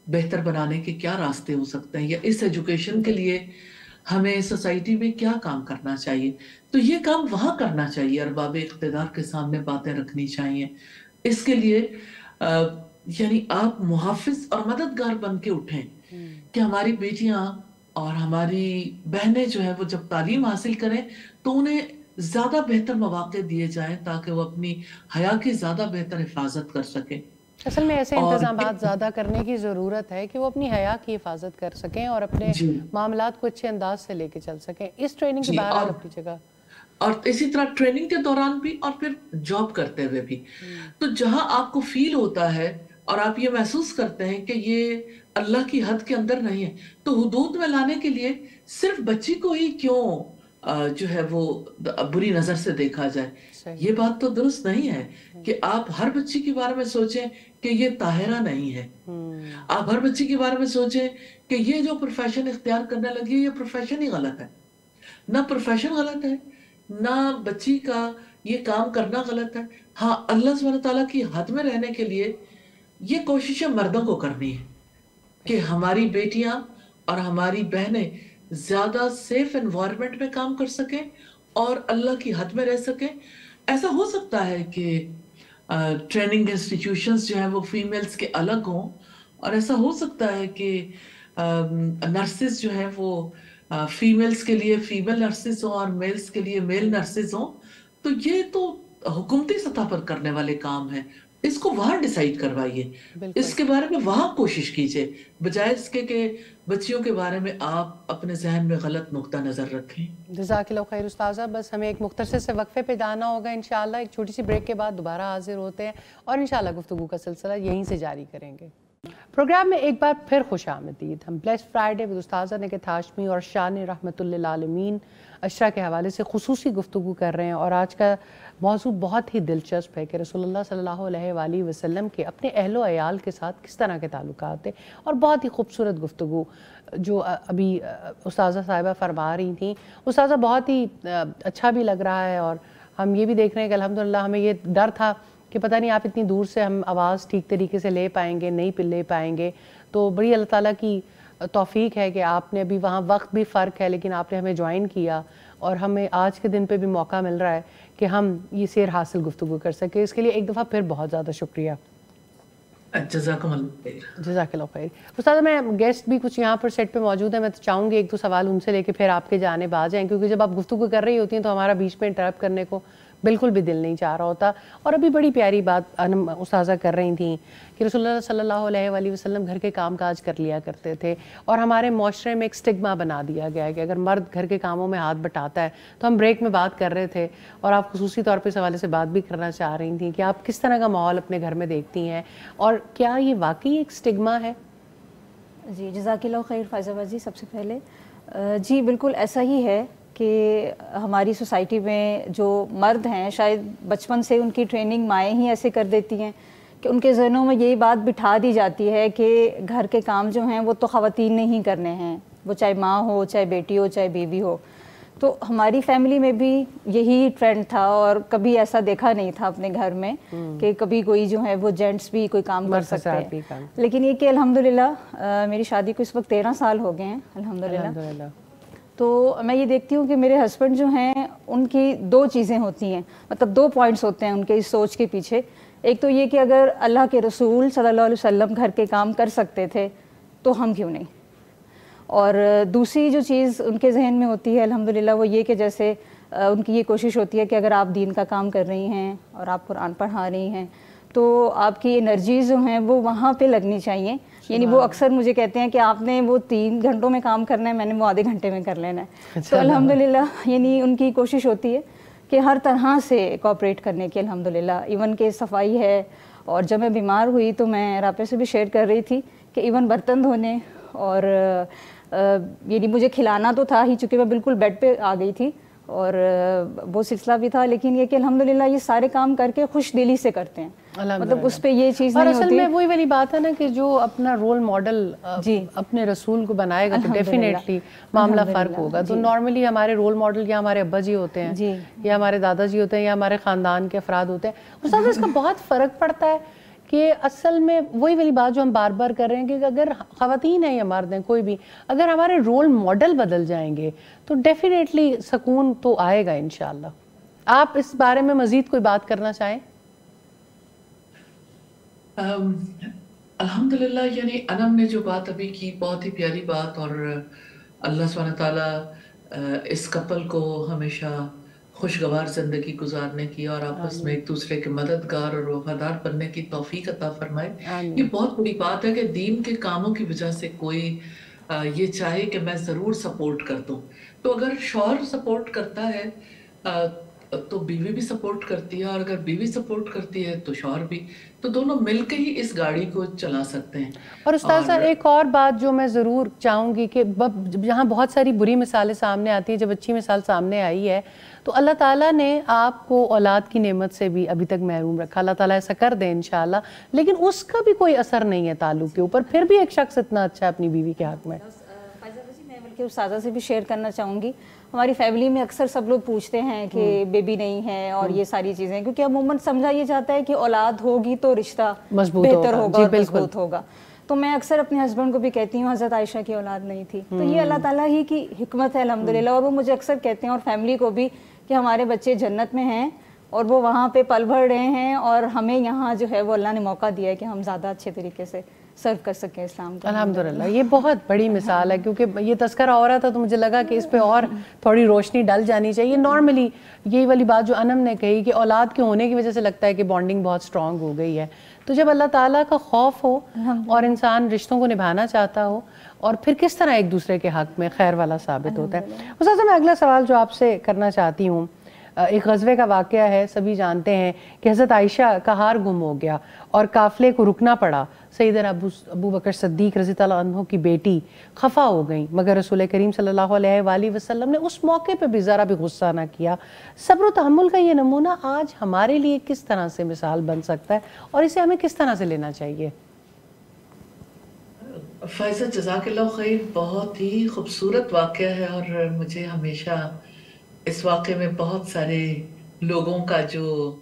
بہتر بنانے کے کیا راستے ہو سکتے ہیں، یا اس ایجوکیشن کے لیے ہمیں سوسائٹی میں کیا کام کرنا چاہیے، تو یہ کام وہاں کرنا چاہیے، ارباب اقتدار کے سامنے باتیں رکھنی چاہیے. اس کے لیے یعنی آپ محافظ اور مددگار بن کے اٹھیں کہ ہماری بیٹیاں اور ہماری بہنیں جو ہیں وہ جب تعلیم حاصل کریں تو انہیں زیادہ بہتر مواقع دیے جائیں تاکہ وہ اپنی حیا کی زیادہ بہتر حفاظت کر سکیں. اصل میں ایسے اور انتظامات زیادہ کرنے کی ضرورت ہے کہ وہ اپنی حیا کی حفاظت کر سکیں اور اپنے معاملات کو اچھے انداز سے لے کے چل سکیں. اس ٹریننگ کی بہرحال اپنی جگہ، اور اسی طرح ٹریننگ کے دوران بھی اور پھر جاب کرتے ہوئے بھی، تو جہاں آپ کو فیل ہوتا ہے اور آپ یہ محسوس کرتے ہیں کہ یہ اللہ کی حد کے اندر نہیں ہے، تو حدود میں لانے کے لیے صرف بچی کو ہی کیوں جو ہے وہ بری نظر سے دیکھا جائے. یہ بات تو درست نہیں ہے کہ آپ ہر بچی کے بارے میں سوچیں کہ یہ طاہرہ نہیں ہے. آپ ہر بچی کے بارے میں سوچیں کہ یہ جو پروفیشن اختیار کرنے لگی ہے یہ پروفیشن ہی غلط ہے. نہ پروفیشن غلط ہے، نہ بچی کا یہ کام کرنا غلط ہے. ہاں، اللہ سبحانہ تعالیٰ کی حد میں رہنے کے لیے یہ کوششیں مردوں کو کرنی ہے کہ ہماری بیٹیاں اور ہماری بہنیں زیادہ سیف انوائرمنٹ میں کام کر سکیں اور اللہ کی حد میں رہ سکیں. ایسا ہو سکتا ہے کہ ٹریننگ انسٹیٹیوشنز جو ہیں وہ فیمیلز کے الگ ہوں، اور ایسا ہو سکتا ہے کہ نرسز جو ہیں وہ فیمیلز کے لیے فیمیل نرسز ہوں اور میلز کے لیے میل نرسز ہوں. تو یہ تو حکومتی سطح پر کرنے والے کام ہیں، اس کو وہاں ڈیسائیڈ کروائیے، اس کے بارے میں وہاں کوشش کیجئے، بجائے اس کے کہ بچیوں کے بارے میں آپ اپنے ذہن میں غلط نقطہ نظر رکھیں. جزاک اللہ خیر استاذہ. بس ہمیں ایک مختصر سے وقفے پہ جانا ہوگا انشاءاللہ. ایک چھوٹی سی بریک کے بعد دوبارہ حاضر ہوتے ہیں اور انشاءاللہ گفتگو کا سلسلہ یہیں سے جاری کریں گے. پروگرام میں ایک بار پھر خوش آمدید. ہم بلیس فرائیڈے ود استاذہ نکہت ہاشمی اور شان رحمت للعالمین عشرہ کے حوالے سے خصوصی گفتگو کر رہے ہیں، اور آج کا موضوع بہت ہی دلچسپ ہے کہ رسول اللہ صلی اللہ علیہ وآلہ وسلم کے اپنے اہل و عیال کے ساتھ کس طرح کے تعلقات تھے، اور بہت ہی خوبصورت گفتگو جو ابھی استاذہ صاحبہ فرما رہی تھیں. استاذہ بہت ہی اچھا بھی لگ رہا ہے، اور ہم یہ بھی دیکھ رہے ہیں کہ الحمدللہ ہمیں یہ ڈر تھا کہ پتہ نہیں آپ اتنی دور سے ہم آواز ٹھیک طریقے سے لے پائیں گے نہیں لے پائیں گے. تو بڑی اللہ تعالیٰ کی توفیق ہے کہ آپ نے ابھی وہاں وقت بھی فرق ہے لیکن آپ نے ہمیں جوائن کیا، اور ہمیں آج کے دن پہ بھی موقع مل رہا ہے کہ ہم یہ سیر حاصل گفتگو کر سکیں. اس کے لیے ایک دفعہ پھر بہت زیادہ شکریہ. جزاکم اللہ خیر. جزاک اللہ خیر. استاد میں گیسٹ بھی کچھ یہاں پر سیٹ پہ موجود ہیں، میں تو چاہوں گی ایک دو سوال ان سے لے کے پھر آپ کے جانب آ جائیں، کیونکہ جب آپ گفتگو کر رہی ہوتی ہیں تو ہمارا بیچ میں انٹرپٹ کرنے کو بالکل بھی دل نہیں چاہ رہا ہوتا. اور ابھی بڑی پیاری بات استاذہ کر رہی تھیں کہ رسول اللہ صلی اللہ علیہ وآلہ وسلم گھر کے کام کاج کر لیا کرتے تھے، اور ہمارے معاشرے میں ایک سٹگما بنا دیا گیا ہے کہ اگر مرد گھر کے کاموں میں ہاتھ بٹاتا ہے تو ہم بریک میں بات کر رہے تھے اور آپ خصوصی طور پہ اس حوالے سے بات بھی کرنا چاہ رہی تھیں کہ آپ کس طرح کا ماحول اپنے گھر میں دیکھتی ہیں، اور کیا یہ واقعی ایک سٹگما ہے؟ جی جزاک اللہ خیر فائزہ بازی. سب سے پہلے جی بالکل ایسا ہی ہے کہ ہماری سوسائٹی میں جو مرد ہیں شاید بچپن سے ان کی ٹریننگ مائیں ہی ایسے کر دیتی ہیں کہ ان کے ذہنوں میں یہی بات بٹھا دی جاتی ہے کہ گھر کے کام جو ہیں وہ تو خواتین نے ہی کرنے ہیں، وہ چاہے ماں ہو چاہے بیٹی ہو چاہے بیوی ہو. تو ہماری فیملی میں بھی یہی ٹرینڈ تھا، اور کبھی ایسا دیکھا نہیں تھا اپنے گھر میں کہ کبھی کوئی جو ہے وہ جینٹس بھی کوئی کام کر سکتے ہیں. لیکن یہ کہ الحمدللہ میری شادی کو اس وقت 13 سال ہو گئے ہیں الحمدللہ. تو میں یہ دیکھتی ہوں کہ میرے ہسبینڈ جو ہیں ان کی دو چیزیں ہوتی ہیں، مطلب 2 پوائنٹس ہوتے ہیں ان کے اس سوچ کے پیچھے. ایک تو یہ کہ اگر اللہ کے رسول صلی اللہ علیہ وسلم گھر کے کام کر سکتے تھے تو ہم کیوں نہیں. اور دوسری جو چیز ان کے ذہن میں ہوتی ہے الحمدللہ وہ یہ کہ جیسے ان کی یہ کوشش ہوتی ہے کہ اگر آپ دین کا کام کر رہی ہیں اور آپ قرآن پڑھا رہی ہیں تو آپ کی انرجیز جو ہیں وہ وہاں پہ لگنی چاہیے. یعنی وہ اکثر مجھے کہتے ہیں کہ آپ نے وہ 3 گھنٹوں میں کام کرنا ہے، میں نے وہ آدھے گھنٹے میں کر لینا ہے. تو الحمدللہ یعنی ان کی کوشش ہوتی ہے کہ ہر طرح سے کوآپریٹ کرنے کی الحمدللہ. ایون کہ صفائی ہے، اور جب میں بیمار ہوئی تو میں رابطے سے بھی شیئر کر رہی تھی کہ ایون برتن دھونے اور یعنی مجھے کھلانا تو تھا ہی چونکہ میں بالکل بیڈ پہ آ گئی تھی اور وہ سلسلہ بھی تھا، لیکن یہ کہ الحمدللہ یہ سارے کام کر کے خوش دلی سے کرتے ہیں. مطلب اس پہ یہ چیز نہیں ہوتی. اور اصل میں وہی والی بات ہے نا کہ جو اپنا رول ماڈل اپنے رسول کو بنائے گا تو ڈیفینیٹلی معاملہ فرق ہوگا. تو نارملی ہمارے رول ماڈل یا ہمارے ابا جی ہوتے ہیں یا ہمارے دادا جی ہوتے ہیں یا ہمارے خاندان کے افراد ہوتے ہیں. استاد اس کا بہت فرق پڑتا ہے کہ اصل میں وہی والی بات جو ہم بار بار کر رہے ہیں کہ اگر خواتین ہیں یا مرد ہیں کوئی بھی، اگر ہمارے رول ماڈل بدل جائیں گے تو ڈیفینیٹلی سکون تو آئے گا انشاءاللہ. آپ اس بارے میں مزید کوئی بات کرنا چاہیں؟ الحمدللہ، یعنی انم نے جو بات ابھی کی بہت ہی پیاری بات، اور اللہ سبحانہ تعالیٰ اس کپل کو ہمیشہ خوشگوار زندگی گزارنے کی اور آپس میں ایک دوسرے کے مددگار اور وفادار بننے کی توفیق عطا فرمائے. یہ بہت بڑی بات ہے کہ دین کے کاموں کی وجہ سے کوئی یہ چاہے کہ میں ضرور سپورٹ کر دوں. تو اگر شوہر سپورٹ کرتا ہے تو بیوی بھی سپورٹ کرتی ہے، اور اگر بیوی سپورٹ کرتی ہے تو شوہر بھی، تو دونوں مل کے ہی اس گاڑی کو چلا سکتے ہیں. اور استاذہ ایک اور بات جو میں ضرور چاہوں گی کہ جہاں بہت ساری بری مثالیں سامنے آتی ہیں، جب اچھی مثال سامنے آئی ہے تو اللہ تعالیٰ نے آپ کو اولاد کی نعمت سے بھی ابھی تک محروم رکھا. اللہ تعالیٰ ایسا کر دے انشاءاللہ، لیکن اس کا بھی کوئی اثر نہیں ہے تعلق کے اوپر، پھر بھی ایک شخص اتنا اچھا ہے اپنی بیوی کے حق میں. میں بلکہ استاذہ سے بھی شیئر کرنا چاہوں گی. ہماری فیملی میں اکثر سب لوگ پوچھتے ہیں کہ بیبی نہیں ہے اور یہ ساری چیزیں، کیونکہ عموماً سمجھا یہ جاتا ہے کہ اولاد ہوگی تو رشتہ بہتر ہوگا اور مضبوط ہوگا. تو میں اکثر اپنے ہسبینڈ کو بھی کہتی ہوں حضرت عائشہ کی اولاد نہیں تھی، تو یہ اللہ تعالیٰ ہی کی حکمت ہے الحمدللہ. اور وہ مجھے اکثر کہتے ہیں اور فیملی کو بھی کہ ہمارے بچے جنت میں ہیں اور وہ وہاں پہ پل بھر رہے ہیں، اور ہمیں یہاں جو ہے وہ اللہ نے موقع دیا ہے کہ ہم زیادہ اچھے طریقے سے سرو کر سکیں اسلام کو. الحمدللہ یہ بہت بڑی مثال ہے، کیونکہ یہ تذکرہ ہو رہا تھا تو مجھے لگا کہ اس پہ اور تھوڑی روشنی ڈل جانی چاہیے. نارملی یہی والی بات جو انم نے کہی کہ اولاد کے ہونے کی وجہ سے لگتا ہے کہ بانڈنگ بہت اسٹرانگ ہو گئی ہے، تو جب اللہ تعالیٰ کا خوف ہو اور انسان رشتوں کو نبھانا چاہتا ہو، اور پھر کس طرح ایک دوسرے کے حق میں خیر والا ثابت ہوتا ہے. استاذہ میں اگلا سوال جو آپ سے کرنا چاہتی ہوں، ایک غزوے کا واقعہ ہے. سبھی جانتے ہیں کہ حضرت عائشہ کا ہار گم ہو گیا اور قافلے کو رکنا پڑا. سیدنا ابو بکر صدیق رضی اللہ عنہ کی بیٹی خفا ہو گئیں، مگر رسول کریم صلی اللہ علیہ وآلہ وسلم نے اس موقع پہ بھی ذرا بھی غصہ نہ کیا. صبر و تحمل کا یہ نمونہ آج ہمارے لیے کس طرح سے مثال بن سکتا ہے اور اسے ہمیں کس طرح سے لینا چاہیے؟ فائزہ جزاک اللہ خیر، بہت ہی خوبصورت واقعہ ہے، اور مجھے ہمیشہ اس واقعے میں بہت سارے لوگوں کا جو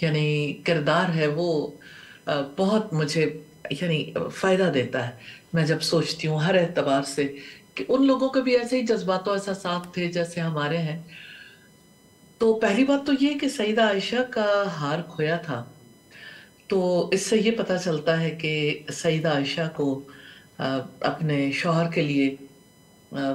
یعنی کردار ہے وہ بہت مجھے یعنی فائدہ دیتا ہے. میں جب سوچتی ہوں ہر اعتبار سے کہ ان لوگوں کے بھی ایسے ہی جذبات و احساسات تھے جیسے ہمارے ہیں. تو پہلی بات تو یہ کہ سیدہ عائشہ کا ہار کھویا تھا، تو اس سے یہ پتہ چلتا ہے کہ سیدہ عائشہ کو اپنے شوہر کے لیے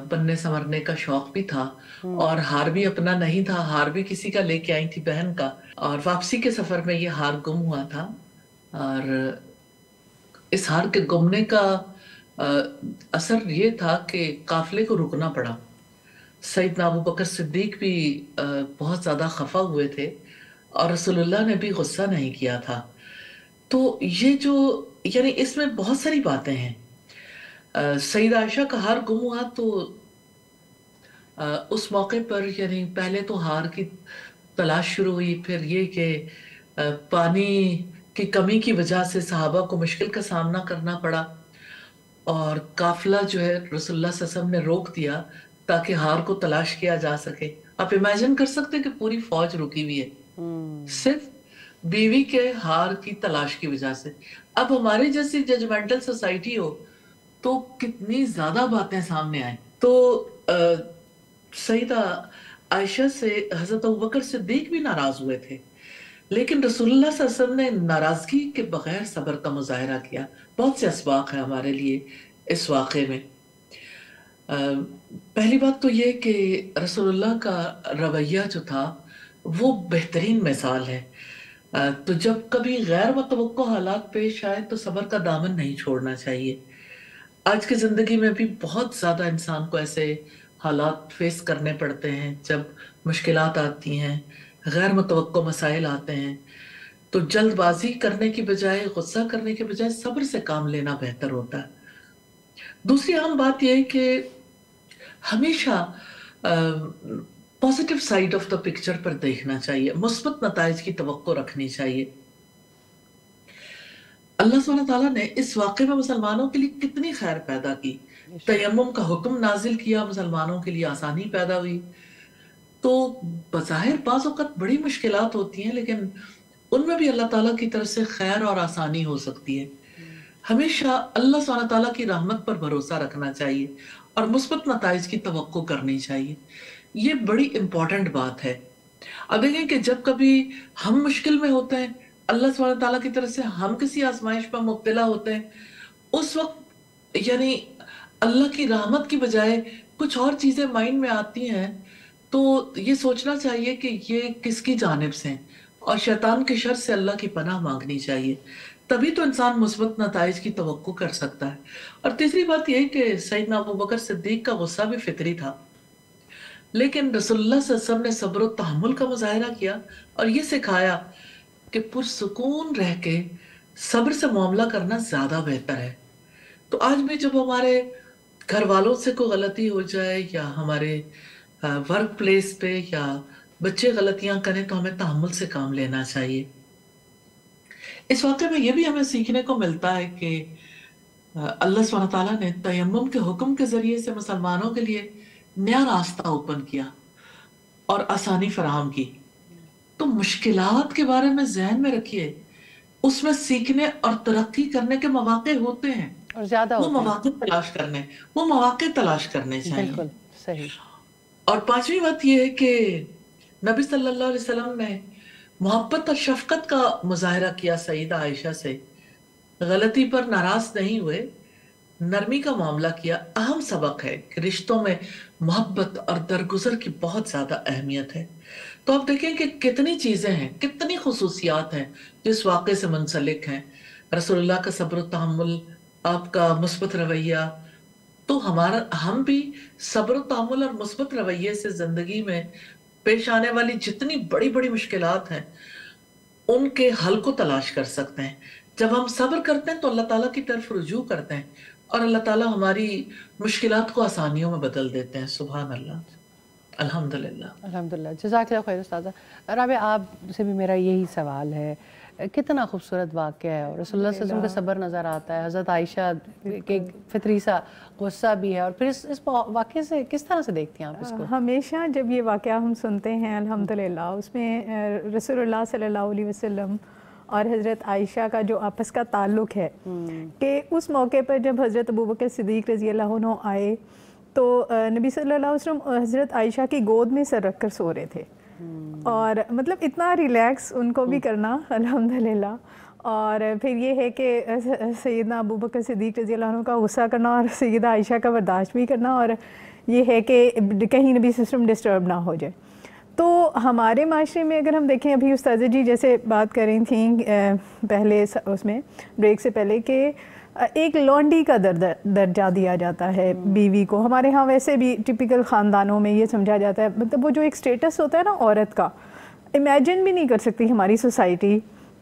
بننے سنورنے کا شوق بھی تھا، اور ہار بھی اپنا نہیں تھا، ہار بھی کسی کا لے کے آئی تھی، بہن کا. اور واپسی کے سفر میں یہ ہار گم ہوا تھا، اور اس ہار کے گمنے کا اثر یہ تھا کہ قافلے کو رکنا پڑا. سیدنا ابو بکر صدیق بھی بہت زیادہ خفا ہوئے تھے، اور رسول اللہ نے بھی غصہ نہیں کیا تھا. تو یہ جو یعنی اس میں بہت ساری باتیں ہیں. سیدہ عائشہ کا ہار گم ہوا تو اس موقع پر یعنی پہلے تو ہار کی تلاش شروع ہوئی، پھر یہ کہ پانی کی کمی کی وجہ سے صحابہ کو مشکل کا سامنا کرنا پڑا، اور قافلہ جو ہے رسول اللہ صلی اللہ علیہ وسلم نے روک دیا تاکہ ہار کو تلاش کیا جا سکے. آپ امیجن کر سکتے کہ پوری فوج رکی ہوئی ہے صرف بیوی کے ہار کی تلاش کی وجہ سے. اب ہماری جیسی ججمنٹل سوسائٹی ہو تو کتنی زیادہ باتیں سامنے آئیں. تو سیدہ عائشہ سے حضرت ابوبکر صدیق بھی ناراض ہوئے تھے، لیکن رسول اللہ صلی اللہ علیہ وسلم نے ناراضگی کے بغیر صبر کا مظاہرہ کیا. بہت سے اسباق ہیں ہمارے لیے اس واقعے میں. پہلی بات تو یہ کہ رسول اللہ کا رویہ جو تھا وہ بہترین مثال ہے. تو جب کبھی غیر متوقع حالات پیش آئے تو صبر کا دامن نہیں چھوڑنا چاہیے. آج کی زندگی میں بھی بہت زیادہ انسان کو ایسے حالات فیس کرنے پڑتے ہیں جب مشکلات آتی ہیں، غیر متوقع مسائل آتے ہیں، تو جلد بازی کرنے کی بجائے، غصہ کرنے کے بجائے صبر سے کام لینا بہتر ہوتا ہے. دوسری اہم بات یہ ہے کہ ہمیشہ positive side of the picture پر دیکھنا چاہیے، مثبت نتائج کی توقع رکھنی چاہیے. اللہ سبحانہ تعالیٰ نے اس واقعے میں مسلمانوں کے لیے کتنی خیر پیدا کی. تیمم کا حکم نازل کیا، مسلمانوں کے لیے آسانی پیدا ہوئی. تو بظاہر بعض اوقات بڑی مشکلات ہوتی ہیں، لیکن ان میں بھی اللہ تعالیٰ کی طرف سے خیر اور آسانی ہو سکتی ہے. ہمیشہ اللہ سبحانہ تعالیٰ کی رحمت پر بھروسہ رکھنا چاہیے اور مثبت نتائج کی توقع کرنی چاہیے. یہ بڑی امپورٹنٹ بات ہے. اب دیکھیں کہ جب کبھی ہم مشکل میں ہوتے ہیں، اللہ سبحانہ تعالیٰ کی طرف سے ہم کسی آزمائش پر مبتلا ہوتے ہیں، اس وقت یعنی اللہ کی رحمت کی بجائے کچھ اور چیزیں مائنڈ میں آتی ہیں، تو یہ سوچنا چاہیے کہ یہ کس کی جانب سے ہیں، اور شیطان کے شر سے اللہ کی پناہ مانگنی چاہیے. تبھی تو انسان مثبت نتائج کی توقع کر سکتا ہے. اور تیسری بات یہ کہ سیدنا ابوبکر صدیق کا غصہ بھی فطری تھا، لیکن رسول اللہ صلی اللہ علیہ وسلم نے صبر و تحمل کا مظاہرہ کیا اور یہ سکھایا کہ پرسکون رہ کے صبر سے معاملہ کرنا زیادہ بہتر ہے. تو آج بھی جب ہمارے گھر والوں سے کوئی غلطی ہو جائے یا ہمارے ورک پلیس پہ یا بچے غلطیاں کریں تو ہمیں تحمل سے کام لینا چاہیے. اس واقعے میں یہ بھی ہمیں سیکھنے کو ملتا ہے کہ اللہ سبحانہ تعالیٰ نے تیمم کے حکم کے ذریعے سے مسلمانوں کے لیے نیا راستہ اوپن کیا اور آسانی فراہم کی. تو مشکلات کے بارے میں ذہن میں رکھیے، اس میں سیکھنے اور ترقی کرنے کے مواقع ہوتے ہیں، اور زیادہ وہ مواقع تلاش کرنے چاہیے. بالکل صحیح. اور پانچویں بات یہ ہے کہ نبی صلی اللہ علیہ وسلم نے محبت اور شفقت کا مظاہرہ کیا سیدہ عائشہ سے. غلطی پر ناراض نہیں ہوئے، نرمی کا معاملہ کیا. اہم سبق ہے کہ رشتوں میں محبت اور درگزر کی بہت زیادہ اہمیت ہے. تو آپ دیکھیں کہ کتنی چیزیں ہیں، کتنی خصوصیات ہیں جس واقعے سے منسلک ہیں. رسول اللہ کا صبر و تحمل، آپ کا مثبت رویہ. تو ہم بھی صبر و تحمل اور مثبت رویے سے زندگی میں پیش آنے والی جتنی بڑی بڑی مشکلات ہیں ان کے حل کو تلاش کر سکتے ہیں. جب ہم صبر کرتے ہیں تو اللہ تعالیٰ کی طرف رجوع کرتے ہیں اور اللہ تعالیٰ ہماری مشکلات کو آسانیوں میں بدل دیتے ہیں. سبحان اللہ، الحمدللہ. الحمدللہ، جزاک اللہ خیر استاذہ. رابعہ، آپ سے بھی میرا یہی سوال ہے، کتنا خوبصورت واقعہ ہے اور رسول اللہ صلی اللہ علیہ وسلم کا صبر نظر آتا ہے، حضرت عائشہ کے فطری سا غصہ بھی ہے، اور پھر اس واقعے سے کس طرح سے دیکھتی ہیں آپ اس کو؟ ہمیشہ جب یہ واقعہ ہم سنتے ہیں الحمدللہ، اس میں رسول اللہ صلی اللہ علیہ وسلم اور حضرت عائشہ کا جو آپس کا تعلق ہے کہ اس موقع پر جب حضرت ابوبکر صدیق رضی اللہ عنہ آئے تو نبی صلی اللہ علیہ وسلم حضرت عائشہ کی گود میں سر رکھ کر سو رہے تھے، اور مطلب اتنا ریلیکس ان کو بھی کرنا الحمدللہ. اور پھر یہ ہے کہ سیدنا ابوبکر صدیق رضی اللہ عنہ کا غصہ کرنا اور سیدہ عائشہ کا برداشت بھی کرنا، اور یہ ہے کہ کہیں نبی صلی اللہ علیہ وسلم ڈسٹرب نہ ہو جائے. تو ہمارے معاشرے میں اگر ہم دیکھیں، ابھی استاذہ جی جیسے بات کر رہی تھیں پہلے اس میں بریک سے پہلے کہ ایک لونڈی کا درجہ دیا جاتا ہے بیوی کو. ہمارے ہاں ویسے بھی ٹپیکل خاندانوں میں یہ سمجھا جاتا ہے، مطلب وہ جو ایک سٹیٹس ہوتا ہے نا عورت کا، امیجن بھی نہیں کر سکتی ہماری سوسائٹی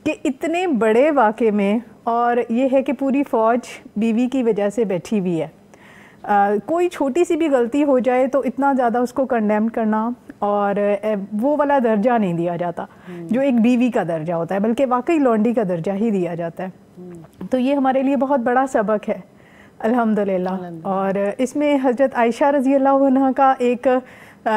کہ اتنے بڑے واقعے میں، اور یہ ہے کہ پوری فوج بیوی کی وجہ سے بیٹھی ہوئی ہے. کوئی چھوٹی سی بھی غلطی ہو جائے تو اتنا زیادہ اس کو کنڈیم کرنا، اور وہ والا درجہ نہیں دیا جاتا جو ایک بیوی کا درجہ ہوتا ہے، بلکہ واقعی لونڈی کا درجہ ہی دیا جاتا ہے. تو یہ ہمارے لیے بہت بڑا سبق ہے الحمدللہ. اور اس میں حضرت عائشہ رضی اللہ عنہ کا ایک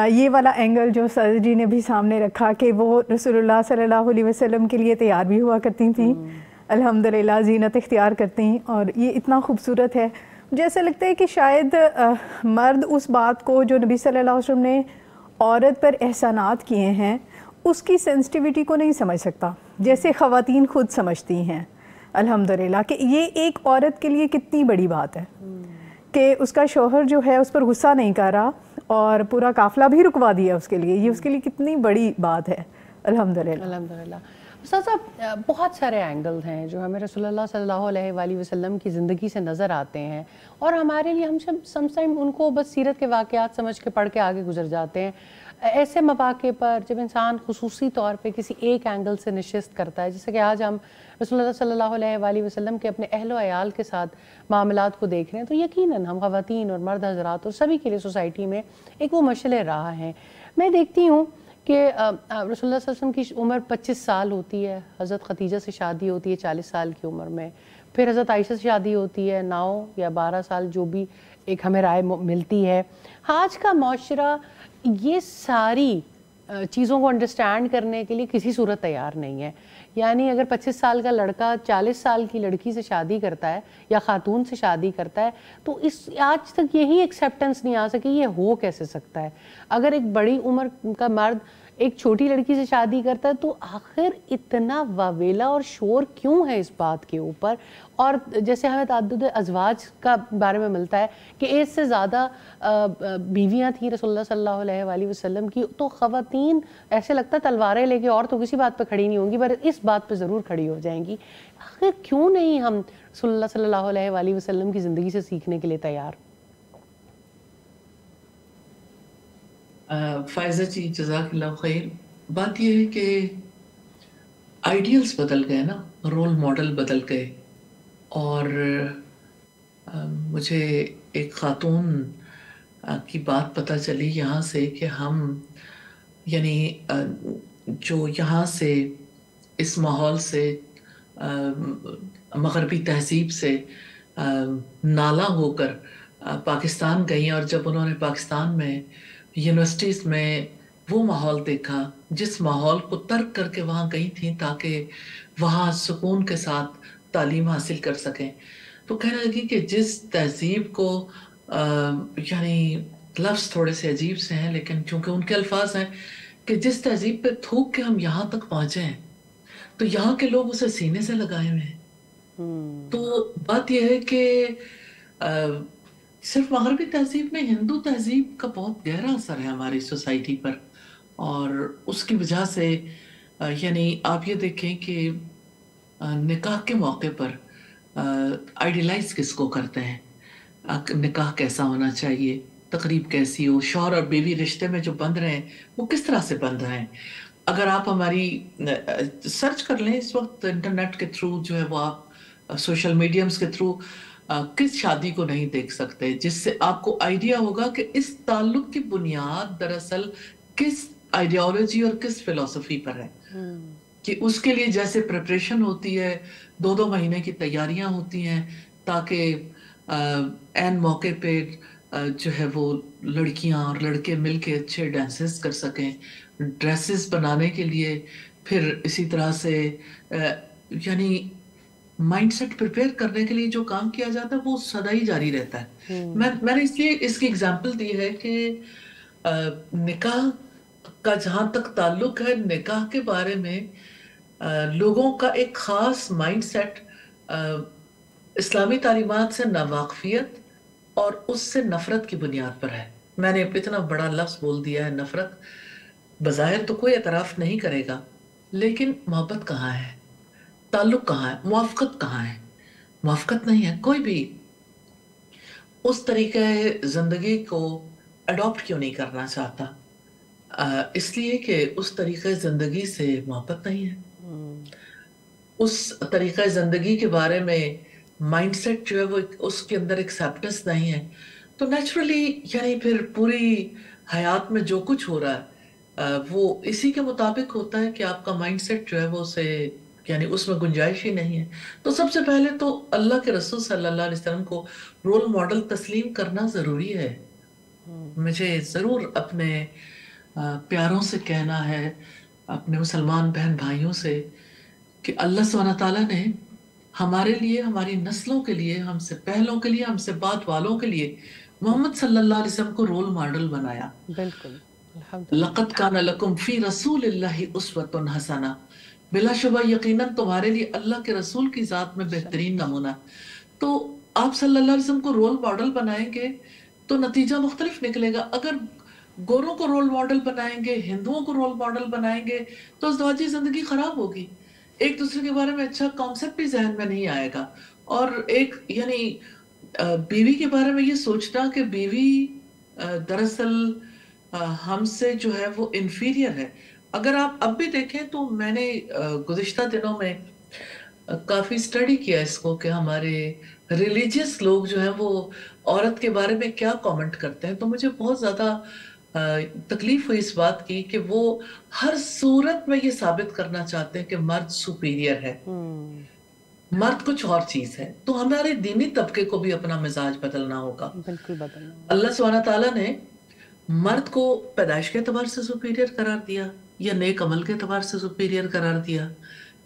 یہ والا اینگل جو سر جی نے بھی سامنے رکھا کہ وہ رسول اللہ صلی اللہ علیہ وسلم کے لیے تیار بھی ہوا کرتی تھیں الحمدللہ، زینت اختیار کرتی، اور یہ اتنا خوبصورت ہے. مجھے ایسا لگتا ہے کہ شاید مرد اس بات کو جو نبی صلی اللہ علیہ وسلم نے عورت پر احسانات کیے ہیں اس کی سینسٹیوٹی کو نہیں سمجھ سکتا جیسے خواتین خود سمجھتی ہیں الحمدللہ، کہ یہ ایک عورت کے لیے کتنی بڑی بات ہے کہ اس کا شوہر جو ہے اس پر غصہ نہیں کر رہا اور پورا قافلہ بھی رکوا دیا اس کے لیے. یہ اس کے لیے کتنی بڑی بات ہے الحمدللہ. الحمدللہ. استاد صاحب، بہت سارے اینگل ہیں جو ہمیں رسول اللہ صلی اللہ علیہ وآلہ وسلم کی زندگی سے نظر آتے ہیں، اور ہمارے لیے ہم سم ٹائم ان کو بس سیرت کے واقعات سمجھ کے پڑھ کے آگے گزر جاتے ہیں. ایسے مواقع پر جب انسان خصوصی طور پہ کسی ایک اینگل سے نشست کرتا ہے، جیسے کہ آج ہم رسول اللہ صلی اللہ علیہ وآلہ وسلم کے اپنے اہل و عیال کے ساتھ معاملات کو دیکھ رہے ہیں، تو یقیناً ہم خواتین اور مرد حضرات اور سبھی کے لیے سوسائٹی میں ایک وہ مشعل راہ ہیں. میں دیکھتی ہوں کہ رسول اللہ صلی اللہ علیہ وسلم کی عمر 25 سال ہوتی ہے، حضرت خدیجہ سے شادی ہوتی ہے 40 سال کی عمر میں، پھر حضرت عائشہ سے شادی ہوتی ہے 9 یا 12 سال، جو بھی ایک ہمیں رائے ملتی ہے. آج کا معاشرہ یہ ساری چیزوں کو انڈرسٹینڈ کرنے کے لیے کسی صورت تیار نہیں ہے. یعنی اگر 25 سال کا لڑکا 40 سال کی لڑکی سے شادی کرتا ہے یا خاتون سے شادی کرتا ہے تو آج تک یہی ایکسیپٹنس نہیں آ سکی یہ ہو کیسے سکتا ہے. اگر ایک بڑی عمر کا مرد ایک چھوٹی لڑکی سے شادی کرتا ہے تو آخر اتنا واویلا اور شور کیوں ہے اس بات کے اوپر. اور جیسے ہمیں تعدد ازواج کا بارے میں ملتا ہے کہ ایک سے زیادہ بیویاں تھیں رسول اللہ صلی اللہ علیہ وآلہ وسلم کی, تو خواتین ایسے لگتا ہے تلواریں لے کے اور تو کسی بات پہ کھڑی نہیں ہوں گی پر اس بات پہ ضرور کھڑی ہو جائیں گی. آخر کیوں نہیں ہم رسول اللہ صلی اللہ علیہ وآلہ وسلم کی زندگی سے سیکھنے کے لیے تیار؟ فائزہ جی جزاک اللہ خیر. بات یہ ہے کہ آئیڈیلز بدل گئے نا, رول ماڈل بدل گئے. اور مجھے ایک خاتون کی بات پتہ چلی یہاں سے کہ ہم یعنی جو یہاں سے اس ماحول سے مغربی تہذیب سے نالا ہو کر پاکستان گئیں, اور جب انہوں نے پاکستان میں یونیورسٹیز میں وہ ماحول دیکھا جس ماحول کو ترک کر کے وہاں گئی تھیں تاکہ وہاں سکون کے ساتھ تعلیم حاصل کر سکیں, تو کہنے لگی کہ جس تہذیب کو یعنی لفظ تھوڑے سے عجیب سے ہیں لیکن چونکہ ان کے الفاظ ہیں کہ جس تہذیب پہ تھوک کے ہم یہاں تک پہنچے ہیں تو یہاں کے لوگ اسے سینے سے لگائے ہوئے ہیں. تو بات یہ ہے کہ صرف مغربی تہذیب میں ہندو تہذیب کا بہت گہرا اثر ہے ہماری سوسائٹی پر, اور اس کی وجہ سے یعنی آپ یہ دیکھیں کہ نکاح کے موقع پر آئیڈیلائز کس کو کرتے ہیں, نکاح کیسا ہونا چاہیے, تقریب کیسی ہو, شوہر اور بیوی رشتے میں جو بندھ رہے ہیں وہ کس طرح سے بندھ رہے ہیں. اگر آپ ہماری سرچ کر لیں اس وقت انٹرنیٹ کے تھرو جو ہے وہ آپ سوشل میڈیمز کے تھرو کس شادی کو نہیں دیکھ سکتے جس سے آپ کو آئیڈیا ہوگا کہ اس تعلق کی بنیاد دراصل کس آئیڈیالوجی اور کس فلسفی پر ہے. کہ اس کے لیے جیسے پریپریشن ہوتی ہے 2 مہینے کی تیاریاں ہوتی ہیں تاکہ عین موقع پہ جو ہے وہ لڑکیاں اور لڑکے مل کے اچھے ڈانسز کر سکیں, ڈریسز بنانے کے لیے, پھر اسی طرح سے یعنی مائنڈ سیٹ پریپیئر کرنے کے لیے جو کام کیا جاتا ہے وہ سدا ہی جاری رہتا ہے. میں نے اس لیے اس کی اگزامپل دی ہے کہ نکاح کا جہاں تک تعلق ہے, نکاح کے بارے میں لوگوں کا ایک خاص مائنڈ سیٹ اسلامی تعلیمات سے ناواقفیت اور اس سے نفرت کی بنیاد پر ہے. میں نے اتنا بڑا لفظ بول دیا ہے نفرت, بظاہر تو کوئی اعتراف نہیں کرے گا لیکن محبت کہاں ہے, تعلق کہاں ہے, موافقت کہاں ہے؟ موافقت نہیں ہے. کوئی بھی اس طریقہ زندگی کو اڈاپٹ کیوں نہیں کرنا چاہتا؟ اس لیے کہ اس طریقہ زندگی سے محبت نہیں ہے, اس طریقہ زندگی کے بارے میں مائنڈ سیٹ جو ہے وہ اس کے اندر ایکسیپٹنس نہیں ہے. تو نیچرلی یعنی پھر پوری حیات میں جو کچھ ہو رہا ہے وہ اسی کے مطابق ہوتا ہے کہ آپ کا مائنڈ سیٹ جو ہے وہ اسے یعنی اس میں گنجائش ہی نہیں ہے. تو سب سے پہلے تو اللہ کے رسول صلی اللہ علیہ وسلم کو رول ماڈل تسلیم کرنا ضروری ہے. مجھے ضرور اپنے پیاروں سے کہنا ہے, اپنے مسلمان بہن بھائیوں سے, کہ اللہ سبحانہ تعالیٰ نے ہمارے لیے, ہماری نسلوں کے لیے, ہم سے پہلوں کے لیے, ہم سے بعد والوں کے لیے محمد صلی اللہ علیہ وسلم کو رول ماڈل بنایا. بالکل. لَقَدْ كَانَ لَكُمْ فِي رَسُولِ اللَّهِ أُسْوَةٌ حَسَنَةٌ, بلا شبہ یقیناً تمہارے لیے اللہ کے رسول کی ذات میں بہترین نمونہ. تو آپ صلی اللہ علیہ وسلم کو رول ماڈل بنائیں گے تو نتیجہ مختلف نکلے گا. اگر گوروں کو رول ماڈل بنائیں گے, ہندوؤں کو رول ماڈل بنائیں گے تو ازدواجی زندگی خراب ہوگی. ایک دوسرے کے بارے میں اچھا کانسیپٹ بھی ذہن میں نہیں آئے گا. اور ایک یعنی بیوی کے بارے میں یہ سوچنا کہ بیوی دراصل ہم سے جو ہے وہ انفیریئر ہے. اگر آپ اب بھی دیکھیں تو میں نے گزشتہ دنوں میں کافی اسٹڈی کیا اس کو کہ ہمارے ریلیجیس لوگ جو ہیں وہ عورت کے بارے میں کیا کامنٹ کرتے ہیں. تو مجھے بہت زیادہ تکلیف ہوئی اس بات کی کہ وہ ہر صورت میں یہ ثابت کرنا چاہتے ہیں کہ مرد سپیریئر ہے, مرد کچھ اور چیز ہے. تو ہمارے دینی طبقے کو بھی اپنا مزاج بدلنا ہوگا. بالکل بدلنا. اللہ سبحانہ تعالیٰ نے مرد کو پیدائش کے اعتبار سے سپیریئر قرار دیا, یا نیک عمل کے اعتبار سے سپیریئر قرار دیا,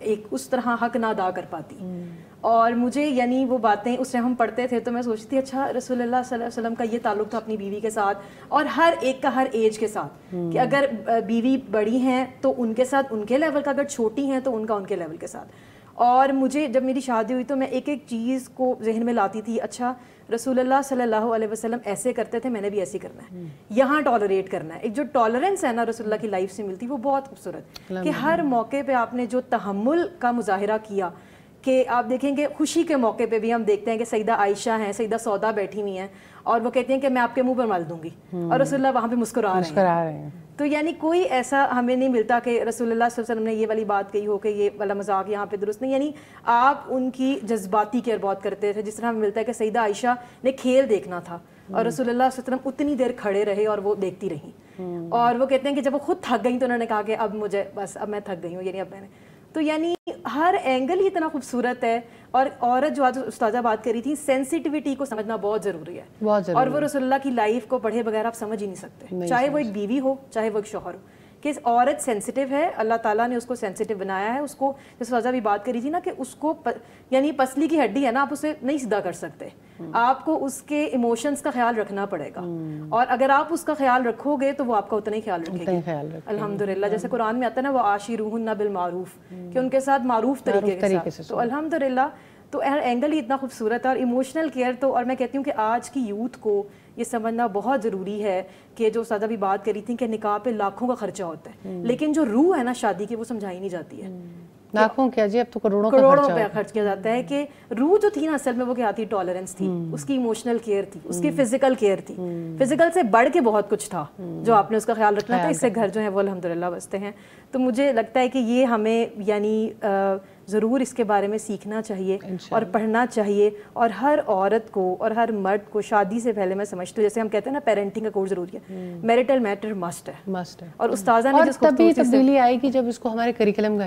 ایک اس طرح حق نہ ادا کر پاتی. اور مجھے یعنی وہ باتیں اس ٹائم ہم پڑھتے تھے تو میں سوچتی تھی اچھا رسول اللہ صلی اللہ علیہ وسلم کا یہ تعلق تھا اپنی بیوی کے ساتھ اور ہر ایک کا ہر ایج کے ساتھ, کہ اگر بیوی بڑی ہیں تو ان کے ساتھ ان کے لیول کا, اگر چھوٹی ہیں تو ان کا ان کے لیول کے ساتھ. اور مجھے جب میری شادی ہوئی تو میں ایک ایک چیز کو ذہن میں لاتی تھی, اچھا رسول اللہ صلی اللہ علیہ وسلم ایسے کرتے تھے, میں نے بھی ایسے کرنا ہے, یہاں ٹالریٹ کرنا ہے. ایک جو ٹالرنس ہے نا رسول اللہ کی لائف سے ملتی وہ بہت خوبصورت, کہ ہر موقع پہ آپ نے جو تحمل کا مظاہرہ کیا, کہ آپ دیکھیں گے خوشی کے موقع پہ بھی ہم دیکھتے ہیں کہ سیدہ عائشہ ہیں, سیدہ سودا بیٹھی ہوئی ہیں اور وہ کہتی ہیں کہ میں آپ کے منہ پر مل دوں گی, اور رسول اللہ وہاں پہ مسکرا رہے ہیں. تو یعنی کوئی ایسا ہمیں نہیں ملتا کہ رسول اللہ صلی اللہ علیہ وسلم نے یہ والی بات کہی ہو کہ یہ والا مذاق یہاں پہ درست نہیں. یعنی آپ ان کی جذباتی کیئر بہت کرتے تھے, جس طرح ہمیں ملتا ہے کہ سیدہ عائشہ نے کھیل دیکھنا تھا اور رسول اللہ صلی اللہ علیہ وسلم اتنی دیر کھڑے رہے اور وہ دیکھتی رہیں. اور وہ کہتے ہیں کہ جب وہ خود تھک گئیں تو انہوں نے کہا کہ اب مجھے بس, اب میں تھک گئی ہوں, یعنی اب میں نے. تو یعنی ہر اینگل ہی اتنا خوبصورت ہے. اور عورت جو آج استاذہ بات کری تھی, سینسٹیوٹی کو سمجھنا بہت ضروری ہے, اور وہ رسول اللہ کی لائف کو پڑھے بغیر آپ سمجھ ہی نہیں سکتے, چاہے وہ ایک بیوی ہو چاہے وہ ایک شوہر ہو, کہ عورت سینسٹیو ہے, اللہ تعالیٰ نے اس کو سینسٹیو بنایا ہے. اس کو جیسے استاذہ بھی بات کری تھی نا کہ اس کو یعنی پسلی کی ہڈی ہے نا, آپ اسے نہیں سیدھا کر سکتے, آپ کو اس کے ایموشنز کا خیال رکھنا پڑے گا, اور اگر آپ اس کا خیال رکھو گے تو وہ آپ کا اتنا ہی خیال رکھے گی الحمدللہ. جیسے قرآن میں آتا ہے نا وہ وعاشروہن بالمعروف, کہ ان کے ساتھ معروف طریقے سے. تو الحمدللہ تو ہر اینگل ہی اتنا خوبصورت ہے. اور ایموشنل کیئر تو, اور میں کہتی ہوں کہ آج کی یوتھ کو یہ سمجھنا بہت ضروری ہے کہ جو استاذہ بھی بات کری تھی کہ نکاح پہ لاکھوں کا خرچہ ہوتا ہے, لیکن جو روح ہے نا شادی کی وہ سمجھائی نہیں جاتی ہے. لاکھوں کیا جی, اب تو کروڑوں پہ خرچ کیا جاتا ہے. کہ روح جو تھی نا اصل میں وہ کیا تھی, ٹالرنس تھی, اس کی ایموشنل کیئر تھی, اس کی فزیکل کیئر تھی. فزیکل سے بڑھ کے بہت کچھ تھا جو آپ نے اس کا خیال رکھنا تھا. اس سے گھر جو ہے وہ الحمدللہ بستے ہیں. تو مجھے لگتا ہے کہ یہ ہمیں یعنی ضرور اس کے بارے میں سیکھنا چاہیے اور پڑھنا چاہیے. اور ہر عورت کو اور ہر مرد کو شادی سے پہلے میں سمجھتی ہوں, جیسے ہم کہتے ہیں نا پیرنٹنگ کا کورس ضروری ہے, میرٹل میٹر مسٹ ہے. اور استاذہ نے جس کو تبھی تبدیلی آئے گی جب اس کو ہمارے کریکولم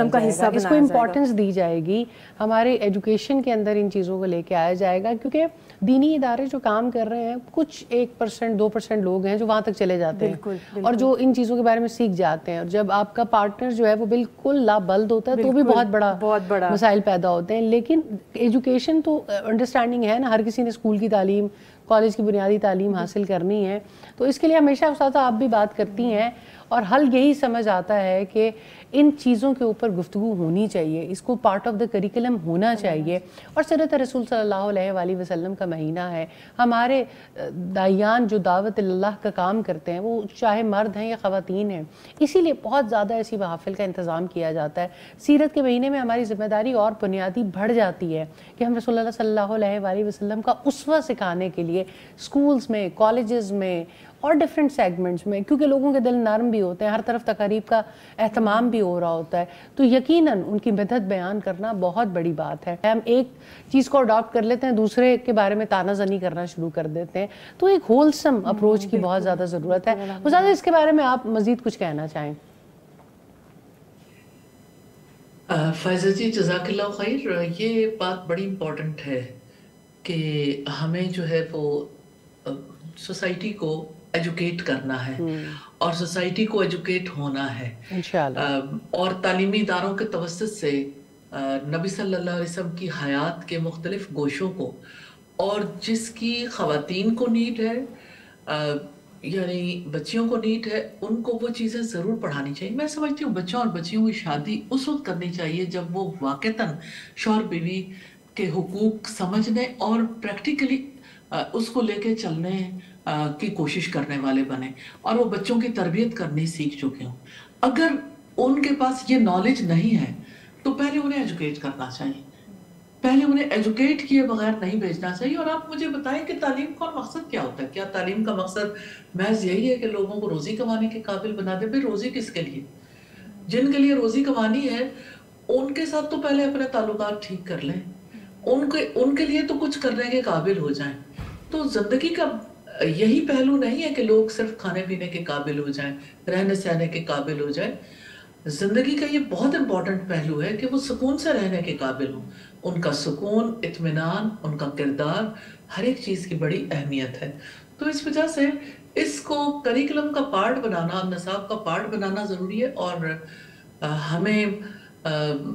کا حصہ اس کو امپورٹنس دی جائے گی, ہمارے ایجوکیشن کے اندر ان چیزوں کو لے کے آیا جائے گا. کیونکہ دینی ادارے جو کام کر رہے ہیں, کچھ 1% 2% لوگ ہیں جو وہاں تک چلے جاتے ہیں اور جو ان چیزوں کے بارے میں سیکھ جاتے ہیں. اور جب آپ کا پارٹنر جو ہے وہ بالکل لابلد ہوتا ہے تو بھی بہت بڑا مسائل پیدا ہوتے ہیں. لیکن ایجوکیشن تو انڈرسٹینڈنگ ہے نا, ہر کسی نے اسکول کی تعلیم, کالج کی بنیادی تعلیم حاصل کرنی ہے. تو اس کے لیے ہمیشہ استاذہ آپ بھی بات کرتی ہیں, اور حل یہی سمجھ آتا ہے کہ ان چیزوں کے اوپر گفتگو ہونی چاہیے, اس کو پارٹ آف دا کریکولم ہونا چاہیے. اور سیرت رسول صلی اللہ علیہ وآلہ وسلم کا مہینہ ہے, ہمارے داعیان جو دعوت اللہ کا کام کرتے ہیں وہ چاہے مرد ہیں یا خواتین ہیں, اسی لیے بہت زیادہ ایسی محافل کا انتظام کیا جاتا ہے. سیرت کے مہینے میں ہماری ذمہ داری اور بنیادی بڑھ جاتی ہے کہ ہم رسول اللہ صلی اللہ علیہ وآلہ وسلم کا اسوہ سکھانے کے لیے اسکولز میں, کالجز میں اور ڈفرینٹ سیگمنٹس میں, کیونکہ لوگوں کے دل نرم بھی ہوتے ہیں, ہر طرف تقاریب کا اہتمام بھی ہو رہا ہوتا ہے, تو یقیناً ان کی مدد بیان کرنا بہت بڑی بات ہے. ہم ایک چیز کو اڈاپٹ کر لیتے ہیں, دوسرے کے بارے میں تانا زنی کرنا شروع کر دیتے ہیں. تو ایک ہولسم اپروچ کی بہت زیادہ ضرورت ہے. استاذہ اس کے بارے میں آپ مزید کچھ کہنا چاہیں؟ فائزہ جی جزاک اللہ خیر. یہ بات بڑی امپورٹنٹ ہے کہ ہمیں جو ہے وہ سوسائٹی کو ایجوکیٹ کرنا ہے اور سوسائٹی کو ایجوکیٹ ہونا ہے انشاءاللہ. اور تعلیمی اداروں کے توسط سے نبی صلی اللہ علیہ وسلم کی حیات کے مختلف گوشوں کو, اور جس کی خواتین کو نیڈ ہے یعنی بچیوں کو نیڈ ہے, ان کو وہ چیزیں ضرور پڑھانی چاہیے. میں سمجھتی ہوں بچوں اور بچیوں کی شادی اس وقت کرنی چاہیے جب وہ واقعتاً شوہر بیوی کے حقوق سمجھنے اور پریکٹیکلی اس کو لے کے چلنے کی کوشش کرنے والے بنے, اور وہ بچوں کی تربیت کرنی سیکھ چکے ہوں. اگر ان کے پاس یہ نالج نہیں ہے تو پہلے انہیں ایجوکیٹ کرنا چاہیے, پہلے انہیں ایجوکیٹ کیے بغیر نہیں بھیجنا چاہیے. اور آپ مجھے بتائیں کہ تعلیم کا مقصد کیا ہوتا ہے؟ کیا تعلیم کا مقصد محض یہی ہے کہ لوگوں کو روزی کمانے کے قابل بنا دے؟ پھر روزی کس کے لیے؟ جن کے لیے روزی کمانی ہے ان کے ساتھ تو پہلے اپنے تعلقات ٹھیک کر لیں, ان کے لیے تو کچھ کرنے کے قابل ہو جائیں. تو زندگی کا یہی پہلو نہیں ہے کہ لوگ صرف کھانے پینے کے قابل ہو جائیں, رہنے سہنے کے قابل ہو جائیں. زندگی کا یہ بہت امپورٹنٹ پہلو ہے کہ وہ سکون سے رہنے کے قابل ہوں. ان کا سکون, اطمینان, ان کا کردار, ہر ایک چیز کی بڑی اہمیت ہے. تو اس وجہ سے اس کو کریکولم کا پارٹ بنانا, نصاب کا پارٹ بنانا ضروری ہے. اور ہمیں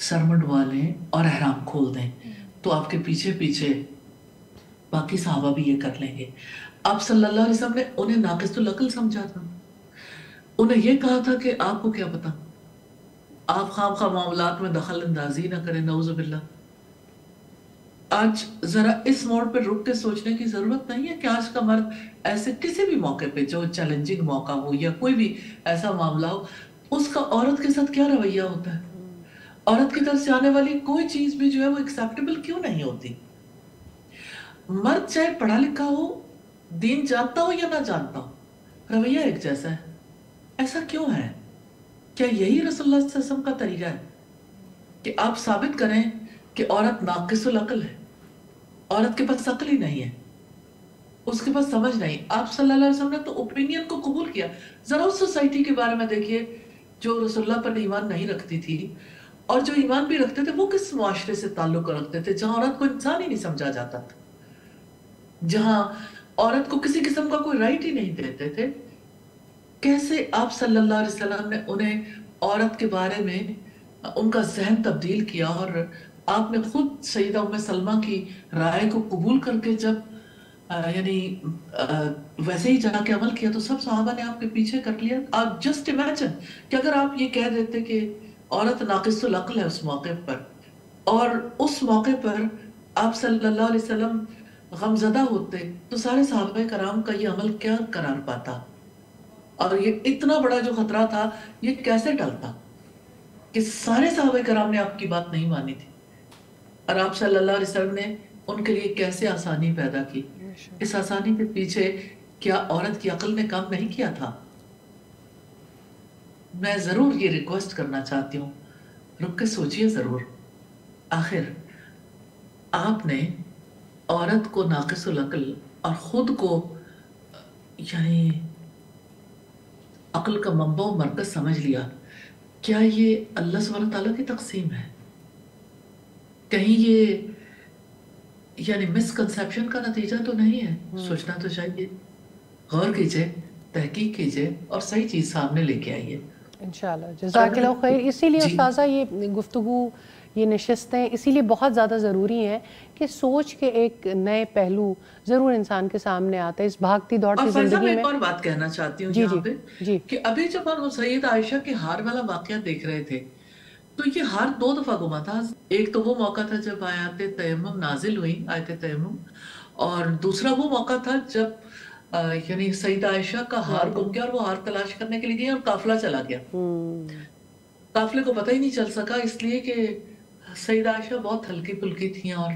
سر منڈوا لیں اور احرام کھول دیں، تو آپ کے پیچھے پیچھے باقی صحابہ بھی یہ کر لیں گے۔ آپ صلی اللہ علیہ وسلم نے انہیں ناقص العقل سمجھا تھا، انہیں یہ کہا تھا کہ آپ کو کیا پتا، آپ خواہ معاملات میں دخل اندازی نہ کریں، نعوذ باللہ۔ آج ذرا اس موڑ پہ رک کے سوچنے کی ضرورت نہیں ہے کہ آج کا مرد ایسے کسی بھی موقع پہ، جو چیلنجنگ موقع ہو یا کوئی بھی ایسا معاملہ ہو، اس کا عورت کے ساتھ کیا رویہ ہوتا ہے، عورت کی طرف سے آنے والی کوئی چیز بھی جو ہے وہ ایکسیپٹیبل کیوں نہیں ہوتی۔ مرد چاہے پڑھا لکھا ہو، دین جانتا ہو یا نہ جانتا ہو، رویہ ایک جیسا ہے۔ ایسا کیوں ہے؟ کیا یہی رسول اللہ صلی اللہ علیہ وسلم کا طریقہ ہے کہ آپ ثابت کریں کہ عورت ناقص العقل ہے، عورت کے پاس عقل ہی نہیں ہے، اس کے پاس سمجھ نہیں؟ آپ صلی اللہ علیہ وسلم نے تو اوپینین کو قبول کیا۔ ذرا اس سوسائٹی کے بارے میں دیکھیے جو رسول اللہ پر ایمان نہیں رکھتی تھی، اور جو ایمان بھی رکھتے تھے وہ کس معاشرے سے تعلق رکھتے تھے جہاں عورت کو انسان ہی نہیں سمجھا جاتا تھا، جہاں عورت کو کسی قسم کا کوئی رائٹ ہی نہیں دیتے تھے۔ کیسے آپ صلی اللہ علیہ وسلم نے انہیں عورت کے بارے میں ان کا ذہن تبدیل کیا، اور آپ نے خود سیدہ ام سلمہ کی رائے کو قبول کر کے جب یعنی ویسے ہی جا کے عمل کیا تو سب صحابہ نے آپ کے پیچھے کر لیا۔ آپ جسٹ امیجن کہ اگر آپ یہ کہہ دیتے کہ عورت ناقص العقل ہے اس موقع پر، اور اس موقع پر آپ صلی اللہ علیہ وسلم غمزدہ ہوتے، تو سارے صحابہ کرام کا یہ عمل کیا قرار پاتا، اور یہ اتنا بڑا جو خطرہ تھا یہ کیسے ٹلتا کہ سارے صحابہ کرام نے آپ کی بات نہیں مانی تھی، اور آپ صلی اللہ علیہ وسلم نے ان کے لیے کیسے آسانی پیدا کی۔ اس آسانی کے پیچھے کیا عورت کی عقل نے کام نہیں کیا تھا؟ میں ضرور یہ ریکویسٹ کرنا چاہتی ہوں، رک کے سوچئے ضرور، آخر آپ نے عورت کو ناقص العقل اور خود کو یعنی عقل کا منبع و مرکز سمجھ لیا، کیا یہ اللہ سبحانہ تعالیٰ کی تقسیم ہے؟ کہیں یہ یعنی مس کنسیپشن کا نتیجہ تو نہیں ہے؟ سوچنا تو چاہیے، غور کیجئے، تحقیق کیجئے اور صحیح چیز سامنے لے کے آئیے انشاءاللہ۔ جزاک اللہ خیر۔ اسی لیے استاذہ یہ گفتگو، یہ نشستیں اسی لیے بہت زیادہ ضروری ہیں کہ سوچ کے ایک نئے پہلو ضرور انسان کے سامنے آتا ہے اس بھاگتی دوڑتی زندگی میں۔ ایک اور بات کہنا چاہتی ہوں یہاں پہ کہ ابھی جب ہم سیدہ عائشہ کے ہار والا واقعہ دیکھ رہے تھے تو یہ ہار 2 دفعہ گما تھا۔ ایک تو وہ موقع تھا جب آیات تیمم نازل ہوئی، آیت تیمم، اور دوسرا وہ موقع تھا جب یعنی سیدہ عائشہ کا ہار گم گیا اور وہ ہار تلاش کرنے کے لیے گئی اور قافلہ چلا گیا۔ قافلے کو پتہ ہی نہیں چل سکا، اس لیے کہ سیدہ عائشہ بہت ہلکی پھلکی تھیں اور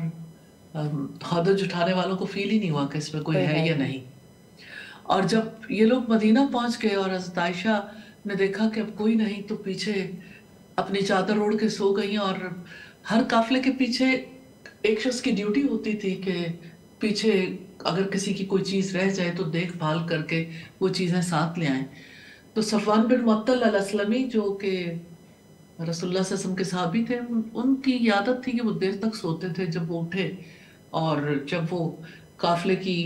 حدج اٹھانے والوں کو فیل ہی نہیں ہوا کہ اس میں کوئی ہے یا نہیں۔ اور جب یہ لوگ مدینہ پہنچ گئے اور حضرت عائشہ نے دیکھا کہ اب کوئی نہیں تو پیچھے اپنی چادر اوڑھ کے سو گئی، اور ہر قافلے کے پیچھے ایک شخص کی ڈیوٹی ہوتی تھی کہ پیچھے اگر کسی کی کوئی چیز رہ جائے تو دیکھ بھال کر کے وہ چیزیں ساتھ لے آئیں۔ تو صفوان بن معطل الاسلمی جو کہ رسول اللہ صلی اللہ علیہ وسلم کے صحابی تھے، ان کی عادت تھی کہ وہ دیر تک سوتے تھے۔ جب وہ اٹھے اور جب وہ قافلے کی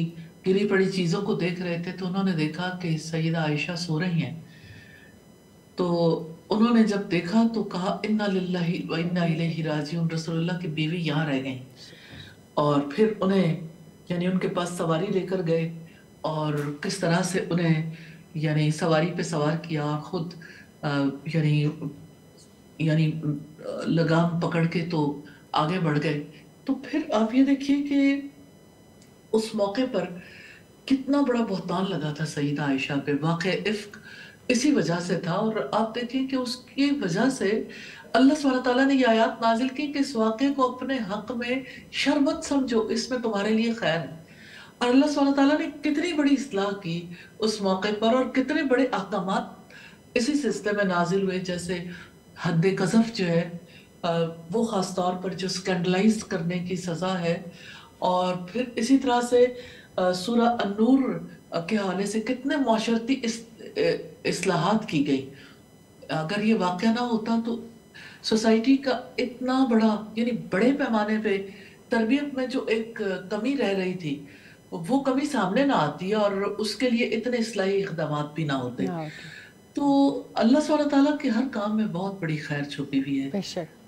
گری پڑی چیزوں کو دیکھ رہے تھے تو انہوں نے دیکھا کہ سیدہ عائشہ سو رہی ہیں، تو انہوں نے جب دیکھا تو کہا انا للہ و انا الیہ راجعون، رسول اللہ کی بیوی یہاں رہ گئیں۔ اور پھر انہیں یعنی ان کے پاس سواری لے کر گئے اور کس طرح سے انہیں یعنی سواری پہ سوار کیا اور خود یعنی لگام پکڑ کے تو آگے بڑھ گئے۔ تو پھر آپ یہ دیکھیے کہ اس موقع پر کتنا بڑا بہتان لگا تھا سیدہ عائشہ پہ، واقع افک اسی وجہ سے تھا۔ اور آپ دیکھیں کہ اس کی وجہ سے اللہ سبحانہ تعالیٰ نے یہ آیات نازل کی کہ اس واقعے کو اپنے حق میں شر مت سمجھو، اس میں تمہارے لیے خیر ہے۔ اور اللہ سبحانہ تعالیٰ نے کتنی بڑی اصلاح کی اس موقع پر، اور کتنے بڑے احکامات اسی سلسلے میں نازل ہوئے، جیسے حد قذف جو ہے وہ خاص طور پر جو سکینڈلائز کرنے کی سزا ہے، اور پھر اسی طرح سے سورہ النور کے حوالے سے کتنے معاشرتی اصلاحات کی گئی۔ اگر یہ واقعہ نہ ہوتا تو سوسائٹی کا اتنا بڑا یعنی بڑے پیمانے پہ تربیت میں جو ایک کمی رہ رہی تھی وہ کمی سامنے نہ آتی اور اس کے لیے اتنے اصلاحی اقدامات بھی نہ ہوتے۔ تو اللہ سبحانہ تعالیٰ کے ہر کام میں بہت بڑی خیر چھپی ہوئی ہے۔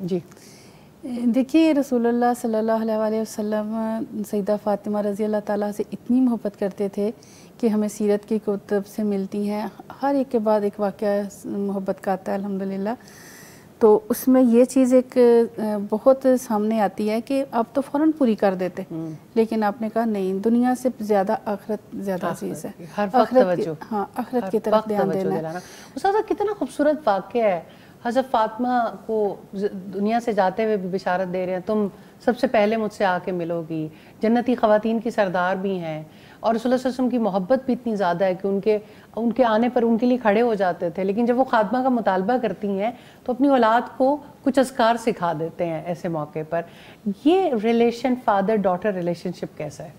جی دیکھیے رسول اللہ صلی اللہ علیہ وسلم سیدہ فاطمہ رضی اللہ تعالیٰ سے اتنی محبت کرتے تھے کہ ہمیں سیرت کی کتب سے ملتی ہیں، ہر ایک کے بعد ایک واقعہ محبت کا آتا ہے الحمدللہ. تو اس میں یہ چیز ایک بہت سامنے آتی ہے کہ آپ تو فوراً پوری کر دیتے، لیکن آپ نے کہا نہیں، دنیا سے زیادہ آخرت زیادہ عزیز ہے، ہر وقت توجہ، ہاں آخرت کی طرف دھیان دینا. استاذہ کتنا خوبصورت واقعہ ہے، حضرت فاطمہ کو دنیا سے جاتے ہوئے بھی بشارت دے رہے ہیں تم سب سے پہلے مجھ سے آ کے ملو گی، جنتی خواتین کی سردار بھی ہیں، اور رسول اللہ صلی اللہ علیہ وسلم کی محبت بھی اتنی زیادہ ہے کہ ان کے آنے پر ان کے لیے کھڑے ہو جاتے تھے. لیکن جب وہ خاتمہ کا مطالبہ کرتی ہیں تو اپنی اولاد کو کچھ اذکار سکھا دیتے ہیں ایسے موقع پر. یہ ریلیشن فادر ڈاٹر ریلیشن شپ کیسا ہے؟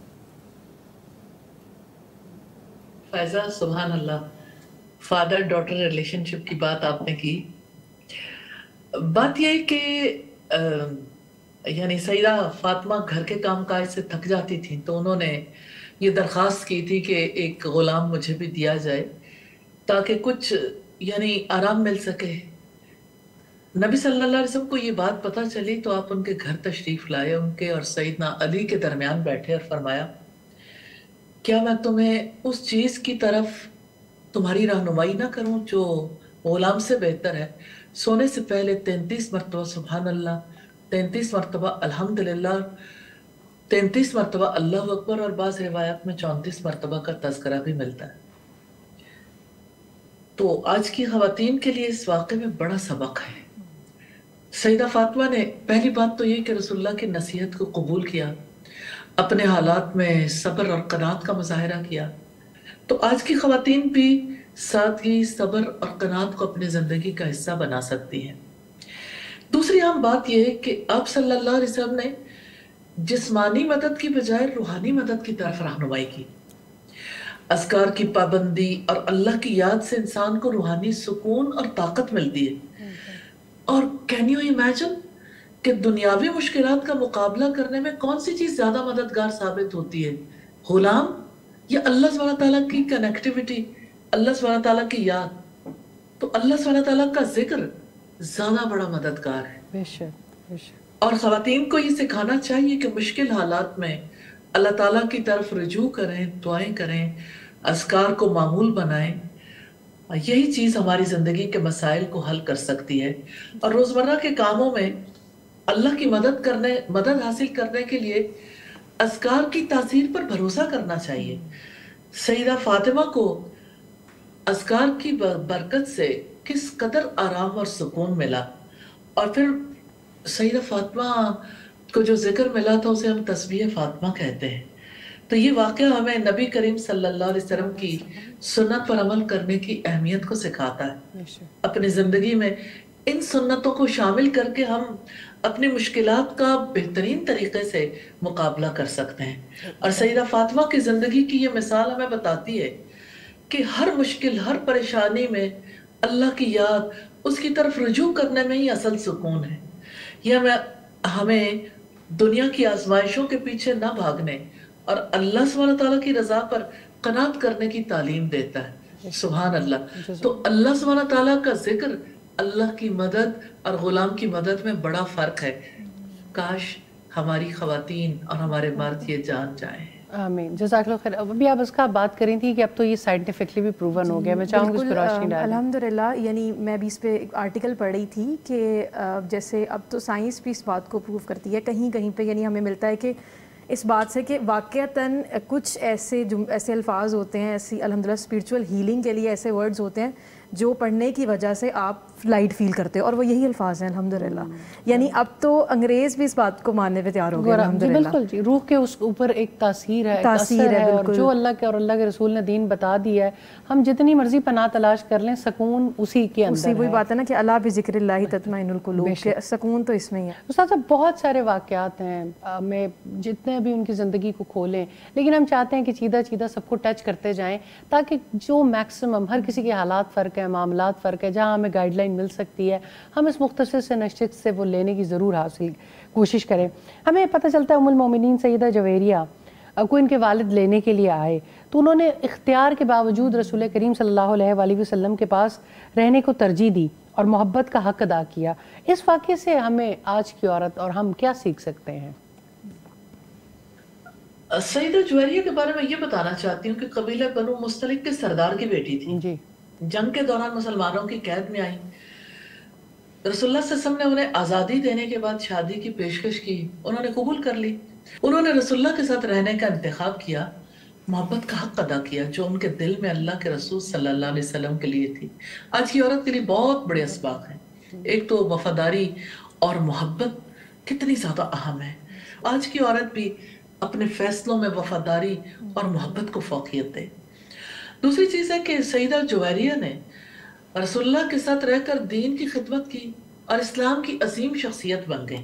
فائزہ سبحان اللہ، فادر ڈاٹر ریلیشن شپ کی بات آپ نے کی. بات یہ ہے کہ یعنی سیدہ فاطمہ گھر کے کام کاج سے تھک جاتی تھیں تو انہوں نے یہ درخواست کی تھی کہ ایک غلام مجھے بھی دیا جائے تاکہ کچھ یعنی آرام مل سکے. نبی صلی اللہ علیہ وسلم کو یہ بات پتہ چلی تو آپ ان کے گھر تشریف لائے، ان کے اور سیدنا علی کے درمیان بیٹھے اور فرمایا کیا میں تمہیں اس چیز کی طرف تمہاری رہنمائی نہ کروں جو غلام سے بہتر ہے؟ سونے سے پہلے 33 مرتبہ سبحان اللہ، 33 مرتبہ الحمدللہ، 33 مرتبہ اللہ اکبر، اور بعض روایات میں 34 مرتبہ کا تذکرہ بھی ملتا ہے. تو آج کی خواتین کے لیے اس واقعے میں بڑا سبق ہے. سیدہ فاطمہ نے پہلی بات تو یہ کہ رسول اللہ کی نصیحت کو قبول کیا، اپنے حالات میں صبر اور قناعت کا مظاہرہ کیا. تو آج کی خواتین بھی سادگی، صبر اور قناعت کو اپنی زندگی کا حصہ بنا سکتی ہیں. دوسری اہم بات یہ ہے کہ آپ صلی اللہ علیہ وسلم نے جسمانی مدد کی بجائے روحانی مدد کی طرف رہنمائی کی. اذکار کی پابندی اور اللہ کی یاد سے انسان کو روحانی سکون اور طاقت ملتی ہے. اور کین یو امیجن کہ دنیاوی مشکلات کا مقابلہ کرنے میں کون سی چیز زیادہ مددگار ثابت ہوتی ہے، غلام یا اللہ سبحانہ تعالیٰ کی کنیکٹیوٹی، اللہ سبحانہ تعالیٰ کی یاد؟ تو اللہ سبحانہ تعالیٰ کا ذکر زیادہ بڑا مددگار ہے. بے شک بے شک. اور خواتین کو یہ سکھانا چاہیے کہ مشکل حالات میں اللہ تعالیٰ کی طرف رجوع کریں، دعائیں کریں، اذکار کو معمول بنائیں. یہی چیز ہماری زندگی کے مسائل کو حل کر سکتی ہے. اور روزمرہ کے کاموں میں اللہ کی مدد حاصل کرنے کے لیے اذکار کی تاثیر پر بھروسہ کرنا چاہیے. سیدہ فاطمہ کو اذکار کی برکت سے کس قدر آرام اور سکون ملا. اور پھر سیدہ فاطمہ کو جو ذکر ملا تھا اسے ہم تسبیح فاطمہ کہتے ہیں. تو یہ واقعہ ہمیں نبی کریم صلی اللہ علیہ وسلم کی سنت پر عمل کرنے کی اہمیت کو سکھاتا ہے. اپنی زندگی میں ان سنتوں کو شامل کر کے ہم اپنی مشکلات کا بہترین طریقے سے مقابلہ کر سکتے ہیں. اور سیدہ فاطمہ کی زندگی کی یہ مثال ہمیں بتاتی ہے کہ ہر مشکل، ہر پریشانی میں اللہ کی یاد، اس کی طرف رجوع کرنے میں ہی اصل سکون ہے. یہ ہمیں دنیا کی آزمائشوں کے پیچھے نہ بھاگنے اور اللہ سبحانہ تعالیٰ کی رضا پر قناعت کرنے کی تعلیم دیتا ہے. سبحان اللہ. تو اللہ سبحانہ تعالیٰ کا ذکر، اللہ کی مدد اور غلام کی مدد میں بڑا فرق ہے. کاش ہماری خواتین اور ہمارے مرد یہ جان جائیں. آمین. جزاک اللہ خیر. ابھی آپ اس کا بات کریں تھی کہ اب تو یہ سائنٹیفکلی بھی پروون ہو گیا. میں چاہوں گی اس پر روشنی ڈالیں. الحمدللہ، یعنی میں بھی اس پہ ایک آرٹیکل پڑھ رہی تھی کہ جیسے اب تو سائنس بھی اس بات کو پروو کرتی ہے کہیں کہیں پہ، یعنی ہمیں ملتا ہے کہ اس بات سے کہ واقعتاً کچھ ایسے الفاظ ہوتے ہیں، ایسی الحمدللہ اسپرچول ہیلنگ کے لیے ایسے ورڈز ہوتے ہیں جو پڑھنے کی وجہ سے آپ لائٹ فیل کرتے ہو، اور وہ یہی الفاظ ہیں الحمدللہ. یعنی اب تو انگریز بھی اس بات کو ماننے پہ تیار ہو گئے الحمدللہ. بالکل جی، روح کے اس اوپر ایک تاثیر ہے، اور جو اللہ کے اور اللہ کے رسول نے دین بتا دیا ہے، ہم جتنی مرضی پناہ تلاش کر لیں، سکون اسی کے اندر ہے. وہی بات ہے نا کہ اللہ بذکر اللہ تطمئن القلوب، کہ سکون تو اس میں ہی ہے. استاد صاحب بہت سارے واقعات ہیں، میں جتنے بھی ان کی زندگی کو کھولیں، لیکن ہم چاہتے ہیں کہ چیدہ سب کو ٹچ کرتے جائیں تاکہ جو میکسیمم، ہر کسی کے حالات فرق ہیں، معاملات فرق ہے، جہاں ہمیں گائیڈ لائن مل سکتی ہے ہم اس مختصر سے نشست سے وہ لینے کی ضرور کوشش کریں. ہمیں پتہ چلتا ہے ام المومنین سیدہ جویریہ کو ان کے والد لینے کے لیے آئے تو انہوں نے اختیار کے باوجود رسول کریم صلی اللہ علیہ وآلہ وسلم کے پاس رہنے کو ترجیح دی اور محبت کا حق ادا کیا. اس واقعے سے ہمیں آج کی عورت اور ہم کیا سیکھ سکتے ہیں؟ سیدہ جویریہ کے بارے میں یہ بتانا چاہتی ہوں کہ قبیلہ بنو مستلق کے سردار کی بیٹی تھی. جی. جنگ کے دوران مسلمانوں کی قید میں آئی. رسول اللہ صلی اللہ علیہ وسلم نے انہیں آزادی دینے کے بعد شادی کی پیشکش کی. انہوں نے قبول کر لی. انہوں نے رسول اللہ کے ساتھ رہنے کا انتخاب کیا، محبت کا حق ادا کیا جو ان کے دل میں اللہ کے رسول صلی اللہ علیہ وسلم کے لیے تھی. آج کی عورت کے لیے بہت بڑے اسباق ہیں. ایک تو وفاداری اور محبت کتنی زیادہ اہم ہے. آج کی عورت بھی اپنے فیصلوں میں وفاداری اور محبت کو فوقیت دے. دوسری چیز ہے کہ سیدہ جویریہ نے رسول اللہ کے ساتھ رہ کر دین کی خدمت کی اور اسلام کی عظیم شخصیت بن گئی.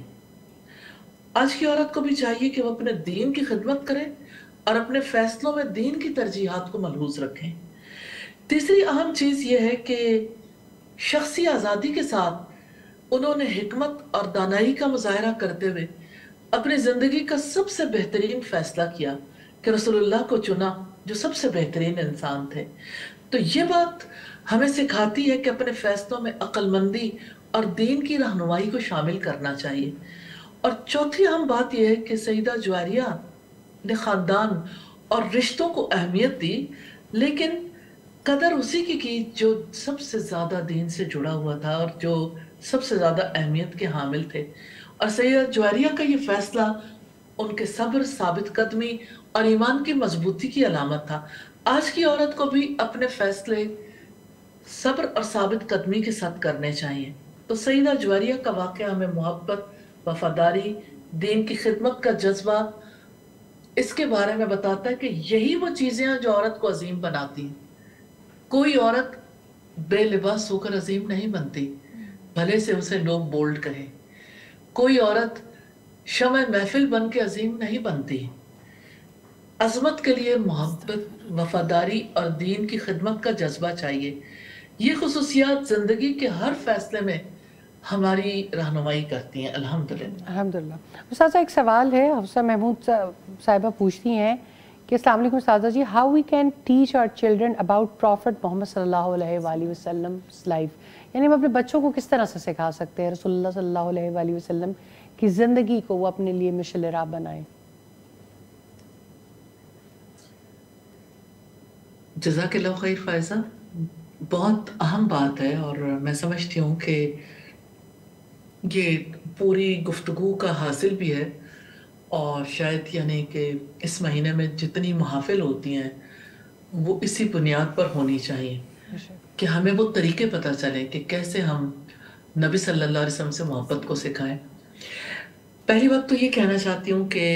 آج کی عورت کو بھی چاہیے کہ وہ اپنے دین کی خدمت کرے اور اپنے فیصلوں میں دین کی ترجیحات کو ملحوظ رکھیں. تیسری اہم چیز یہ ہے کہ شخصی آزادی کے ساتھ انہوں نے حکمت اور دانائی کا مظاہرہ کرتے ہوئے اپنی زندگی کا سب سے بہترین فیصلہ کیا کہ رسول اللہ کو چنا جو سب سے بہترین انسان تھے. تو یہ بات ہمیں سکھاتی ہے کہ اپنے فیصلوں میں عقل مندی اور دین کی رہنمائی کو شامل کرنا چاہیے. اور چوتھی اہم بات یہ ہے کہ سیدہ جویریہ نے خاندان اور رشتوں کو اہمیت دی، لیکن قدر اسی کی جو سب سے زیادہ دین سے جڑا ہوا تھا اور جو سب سے زیادہ اہمیت کے حامل تھے. اور سیدہ جویریہ کا یہ فیصلہ ان کے صبر، ثابت قدمی اور ایمان کی مضبوطی کی علامت تھا. آج کی عورت کو بھی اپنے فیصلے صبر اور ثابت قدمی کے ساتھ کرنے چاہیے. تو سیدہ جویریہ کا واقعہ ہمیں محبت، وفاداری، دین کی خدمت کا جذبہ اس کے بارے میں بتاتا ہے کہ یہی وہ چیزیں ہیں جو عورت کو عظیم بناتی ہیں. کوئی عورت بے لباس ہو کر عظیم نہیں بنتی، بھلے سے اسے لوگ بولڈ کہیں. کوئی عورت شمع محفل بن کے عظیم نہیں بنتی. عظمت کے لیے محبت، وفاداری اور دین کی خدمت کا جذبہ چاہیے. یہ خصوصیات زندگی کے ہر فیصلے میں ہماری رہنمائی کرتی ہیں. الحمدللہ. الحمدللہ. استاذہ ایک سوال ہے، حفصہ محمود صاحبہ پوچھتی ہیں کہ السلام علیکم استاذہ جی، how we can teach our children about prophet Muhammad صلی اللہ علیہ وآلہ وسلم لائف. یعنی ہم اپنے بچوں کو کس طرح سے سکھا سکتے ہیں رسول اللہ صلی اللہ علیہ وآلہ وسلم کی زندگی کو وہ اپنے لیے مشعل راہ بنائیں؟ جزاک اللہ خیر فائزہ. بہت اہم بات ہے اور میں سمجھتی ہوں کہ یہ پوری گفتگو کا حاصل بھی ہے. اور شاید یعنی کہ اس مہینے میں جتنی محافل ہوتی ہیں وہ اسی بنیاد پر ہونی چاہیے کہ ہمیں وہ طریقے پتہ چلیں کہ کیسے ہم نبی صلی اللہ علیہ وسلم سے محبت کو سکھائیں. پہلی بات تو یہ کہنا چاہتی ہوں کہ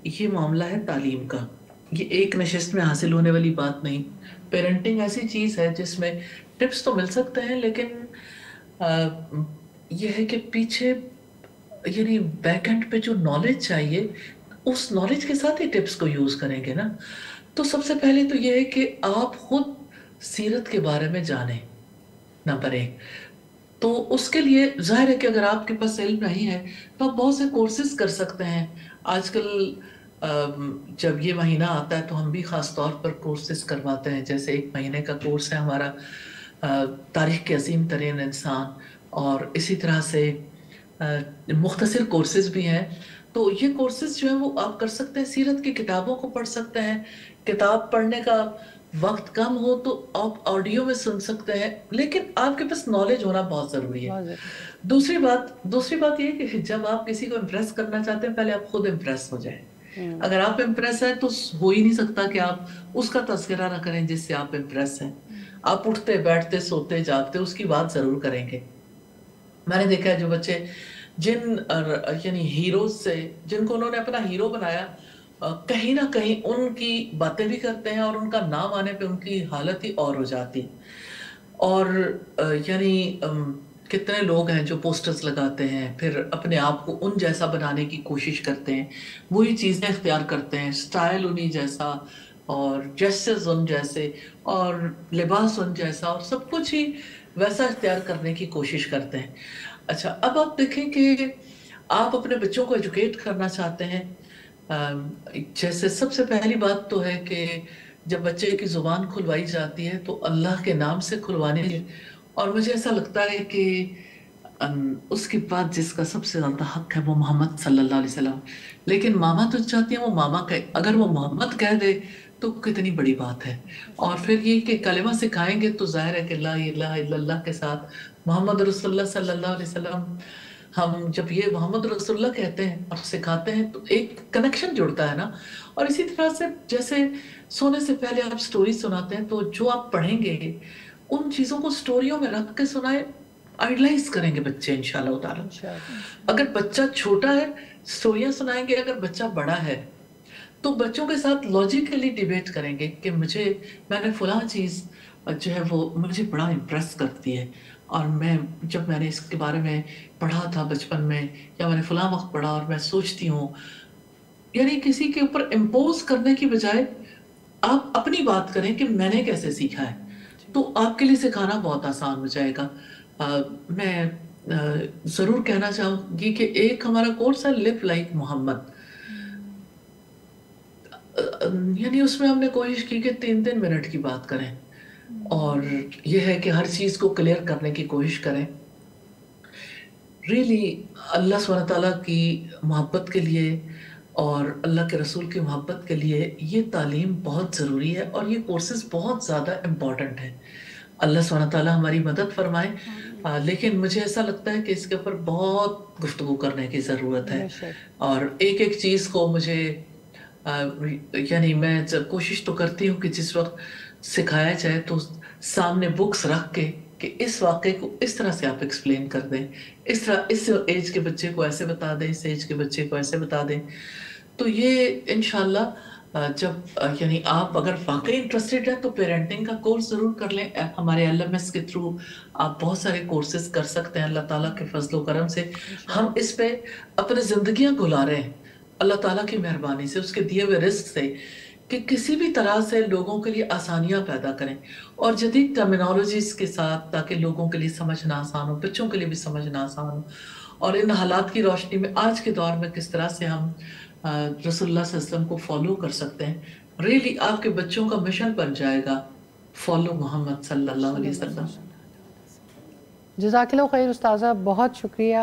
یہ معاملہ ہے تعلیم کا. یہ ایک نشست میں حاصل ہونے والی بات نہیں. پیرنٹنگ ایسی چیز ہے جس میں ٹپس تو مل سکتے ہیں، لیکن یہ ہے کہ پیچھے یعنی بیک اینڈ پہ جو نالج چاہیے اس نالج کے ساتھ ہی ٹپس کو یوز کریں گے نا. تو سب سے پہلے تو یہ ہے کہ آپ خود سیرت کے بارے میں جانیں، نمبر 1. تو اس کے لیے ظاہر ہے کہ اگر آپ کے پاس علم نہیں ہے تو آپ بہت سے کورسز کر سکتے ہیں. آج کل جب یہ مہینہ آتا ہے تو ہم بھی خاص طور پر کورسز کرواتے ہیں. جیسے 1 مہینے کا کورس ہے ہمارا تاریخ کے عظیم ترین انسان، اور اسی طرح سے مختصر کورسز بھی ہیں. تو یہ کورسز جو ہیں وہ آپ کر سکتے ہیں. سیرت کی کتابوں کو پڑھ سکتے ہیں. کتاب پڑھنے کا وقت کم ہو تو آپ آڈیو میں سن سکتے ہیں، لیکن آپ کے پاس نالج ہونا بہت ضروری ہے. دوسری بات یہ کہ جب آپ کسی کو امپریس کرنا چاہتے ہیں پہلے آپ خود امپریس ہو جائیں. اگر آپ امپریس ہیں تو ہو ہی نہیں سکتا کہ آپ اس کا تذکرہ نہ کریں جس سے آپ امپریس ہیں. آپ اٹھتے بیٹھتے سوتے جاگتے اس کی بات ضرور کریں گے. میں نے دیکھا ہے جو بچے جن یعنی ہیروز سے جن کو انہوں نے اپنا ہیرو بنایا، کہیں نہ کہیں ان کی باتیں بھی کرتے ہیں اور ان کا نام آنے پہ ان کی حالت ہی اور ہو جاتی. اور یعنی کتنے لوگ ہیں جو پوسٹرز لگاتے ہیں پھر اپنے آپ کو ان جیسا بنانے کی کوشش کرتے ہیں، وہی چیزیں اختیار کرتے ہیں، سٹائل انہی جیسا اور جیسز ان جیسے اور لباس ان جیسا اور سب کچھ ہی ویسا اختیار کرنے کی کوشش کرتے ہیں. اچھا، اب آپ دیکھیں کہ آپ اپنے بچوں کو ایجوکیٹ کرنا چاہتے ہیں. جیسے سب سے پہلی بات تو ہے کہ جب بچے کی زبان کھلوائی جاتی ہے تو اللہ کے نام سے کھلوانے اور مجھے ایسا لگتا ہے کہ اس کے بعد جس کا سب سے زیادہ حق ہے وہ محمد صلی اللہ علیہ وسلم. لیکن ماما تو چاہتی ہیں وہ ماما کہے، اگر وہ محمد کہہ دے تو کتنی بڑی بات ہے. اور پھر یہ کہ کلمہ سکھائیں گے تو ظاہر ہے کہ لا الہ الا اللہ کے ساتھ محمد رسول اللہ صلی اللہ علیہ وسلم، ہم جب یہ محمد رسول اللہ کہتے ہیں اور سکھاتے ہیں تو ایک کنیکشن جڑتا ہے نا. اور اسی طرح سے جیسے سونے سے پہلے آپ سٹوری سناتے ہیں تو جو آپ پڑھیں گے ان چیزوں کو سٹوریوں میں رکھ کے سنائیں، آئیڈلائز کریں گے بچے انشاءاللہ تعالی. اگر بچہ چھوٹا ہے سٹوریاں سنائیں گے، اگر بچہ بڑا ہے تو بچوں کے ساتھ لاجیکلی ڈیبیٹ کریں گے کہ میں نے فلاں چیز جو ہے وہ مجھے بڑا امپریس کرتی ہے، اور جب میں نے اس کے بارے میں پڑھا تھا بچپن میں، یا میں نے فلاں وقت پڑھا اور میں سوچتی ہوں. یعنی کسی کے اوپر امپوز کرنے کی بجائے آپ اپنی بات کریں کہ میں نے کیسے سیکھا ہے، تو آپ کے لیے سکھانا بہت آسان ہو جائے گا. میں ضرور کہنا چاہوں گی کہ ایک ہمارا کورس ہے لیو لائک محمد، یعنی اس میں ہم نے کوشش کی کہ 3 منٹ کی بات کریں، اور یہ ہے کہ ہر چیز کو کلیئر کرنے کی کوشش کریں. ریئلی اللہ سبحانہ تعالیٰ کی محبت کے لیے اور اللہ کے رسول کی محبت کے لیے یہ تعلیم بہت ضروری ہے، اور یہ کورسز بہت زیادہ امپورٹنٹ ہیں. اللہ سبحانہ تعالیٰ ہماری مدد فرمائے. لیکن مجھے ایسا لگتا ہے کہ اس کے اوپر بہت گفتگو کرنے کی ضرورت ہے، اور ایک ایک چیز کو مجھے یعنی میں کوشش تو کرتی ہوں کہ جس وقت سکھایا جائے تو سامنے بکس رکھ کے کہ اس واقعے کو اس طرح سے آپ ایکسپلین کر دیں، اس طرح اس ایج کے بچے کو ایسے بتا دیں، اس ایج کے بچے کو ایسے بتا دیں. تو یہ انشاءاللہ جب یعنی آپ اگر واقعی انٹرسٹڈ ہیں تو پیرنٹنگ کا کورس ضرور کر لیں. ہمارے LMS کے تھرو آپ بہت سارے کورسز کر سکتے ہیں. اللہ تعالیٰ کے فضل و کرم سے ہم اس پہ اپنی زندگیاں گزار رہے ہیں، اللہ تعالیٰ کی مہربانی سے، اس کے دیے ہوئے رزق سے، کہ کسی بھی طرح سے لوگوں کے لیے آسانیاں پیدا کریں، اور جدید ٹرمینالوجیز کے ساتھ، تاکہ لوگوں کے لیے سمجھنا آسان ہو، بچوں کے لیے بھی سمجھنا آسان ہو. اور ان حالات کی روشنی میں آج کے دور میں کس طرح سے ہم رسول اللہ صلی اللہ علیہ وسلم کو فالو کر سکتے ہیں. ریئلی آپ کے بچوں کا مشن بن جائے گا فالو محمد صلی اللہ علیہ وسلم. جزاک اللہ خیر استاذہ، بہت شکریہ.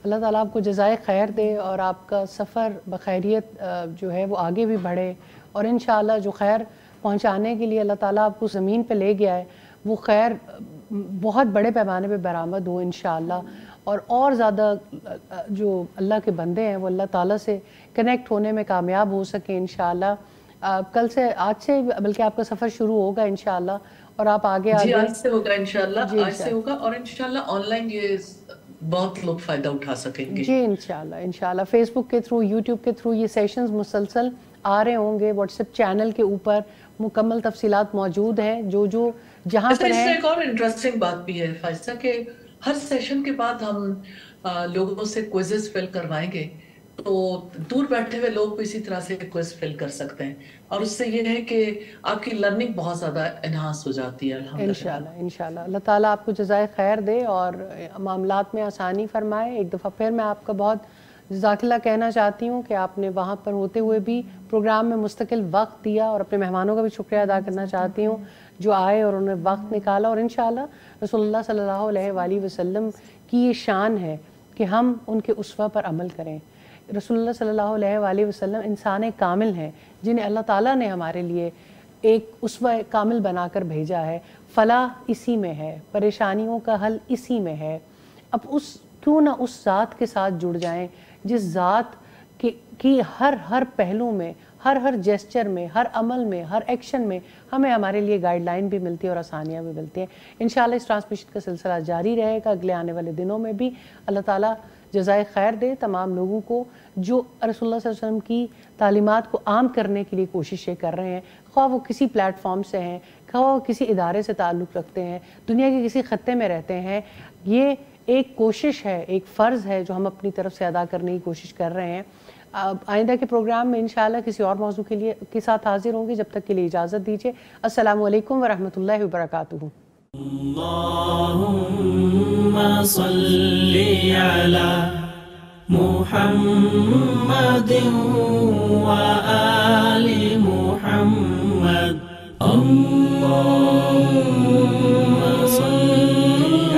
اللہ تعالیٰ آپ کو جزائے خیر دے، اور آپ کا سفر بخیریت جو ہے وہ آگے بھی بڑھے، اور انشاءاللہ جو خیر پہنچانے کے لیے اللہ تعالیٰ آپ کو زمین پہ لے گیا ہے وہ خیر بہت بڑے پیمانے پہ برآمد ہو انشاءاللہ، اور زیادہ جو اللہ کے بندے ہیں وہ اللہ تعالیٰ سے کنیکٹ ہونے میں کامیاب ہو سکیں انشاءاللہ. آج سے بلکہ آپ کا سفر شروع ہوگا انشاءاللہ، اور آپ آگے آج سے ہوگا انشاءاللہ، آج سے ہوگا، اور انشاءاللہ آن لائن یہ بہت لوگ فائدہ اٹھا سکیں گے. جی انشاءاللہ فیس بک کے تھرو، یوٹیوب کے تھرو یہ سیشنز مسلسل آ رہے ہوں گے. واٹس ایپ چینل کے اوپر مکمل تفصیلات موجود ہیں، جو جہاں پر ہیں. ایک اور انٹرسٹنگ بات بھی ہے فائزہ کہ ہر سیشن کے بعد ہم لوگوں سے کوئزز فل کروائیں گے، تو دور بیٹھے ہوئے لوگ بھی اسی طرح سے کوئز فل کر سکتے ہیں، اور اس سے یہ ہے کہ آپ کی لرننگ بہت زیادہ انہانس ہو جاتی ہے. انشاءاللہ اللہ تعالیٰ آپ کو جزائے خیر دے اور معاملات میں آسانی فرمائے. ایک دفعہ پھر میں آپ کا بہت جزاک اللہ کہنا چاہتی ہوں کہ آپ نے وہاں پر ہوتے ہوئے بھی پروگرام میں مستقل وقت دیا، اور اپنے مہمانوں کا بھی شکریہ ادا کرنا چاہتی ہوں جو آئے اور انہوں نے وقت نکالا. اور انشاءاللہ رسول اللہ صلی اللہ علیہ وآلہ وسلم کی یہ شان ہے کہ ہم ان کے اسوہ پر عمل کریں. رسول اللہ صلی اللہ علیہ وآلہ وسلم انسان کامل ہیں جنہیں اللہ تعالیٰ نے ہمارے لیے ایک اسوہ کامل بنا کر بھیجا ہے. فلاح اسی میں ہے، پریشانیوں کا حل اسی میں ہے. اب کیوں نہ اس ذات کے ساتھ جڑ جائیں جس ذات کی ہر پہلو میں، ہر جیسچر میں، ہر عمل میں، ہر ایکشن میں ہمیں ہمارے لیے گائیڈ لائن بھی ملتی ہے اور آسانیاں بھی ملتی ہیں. انشاءاللہ اس ٹرانسمیشن کا سلسلہ جاری رہے گا اگلے آنے والے دنوں میں بھی. اللہ تعالیٰ جزائے خیر دے تمام لوگوں کو جو رسول اللہ صلی اللہ علیہ وسلم کی تعلیمات کو عام کرنے کے لیے کوششیں کر رہے ہیں، خواہ وہ کسی پلیٹ فارم سے ہیں، خواہ وہ کسی ادارے سے تعلق رکھتے ہیں، دنیا کے کسی خطے میں رہتے ہیں. یہ ایک کوشش ہے، ایک فرض ہے جو ہم اپنی طرف سے ادا کرنے کی کوشش کر رہے ہیں. آئندہ کے پروگرام میں انشاءاللہ کسی اور موضوع کے ساتھ حاضر ہوں گے. جب تک کے لیے اجازت دیجیے. السلام علیکم ورحمۃ اللہ وبرکاتہ. اللہم صلی علی محمد و آل محمد اللهم صل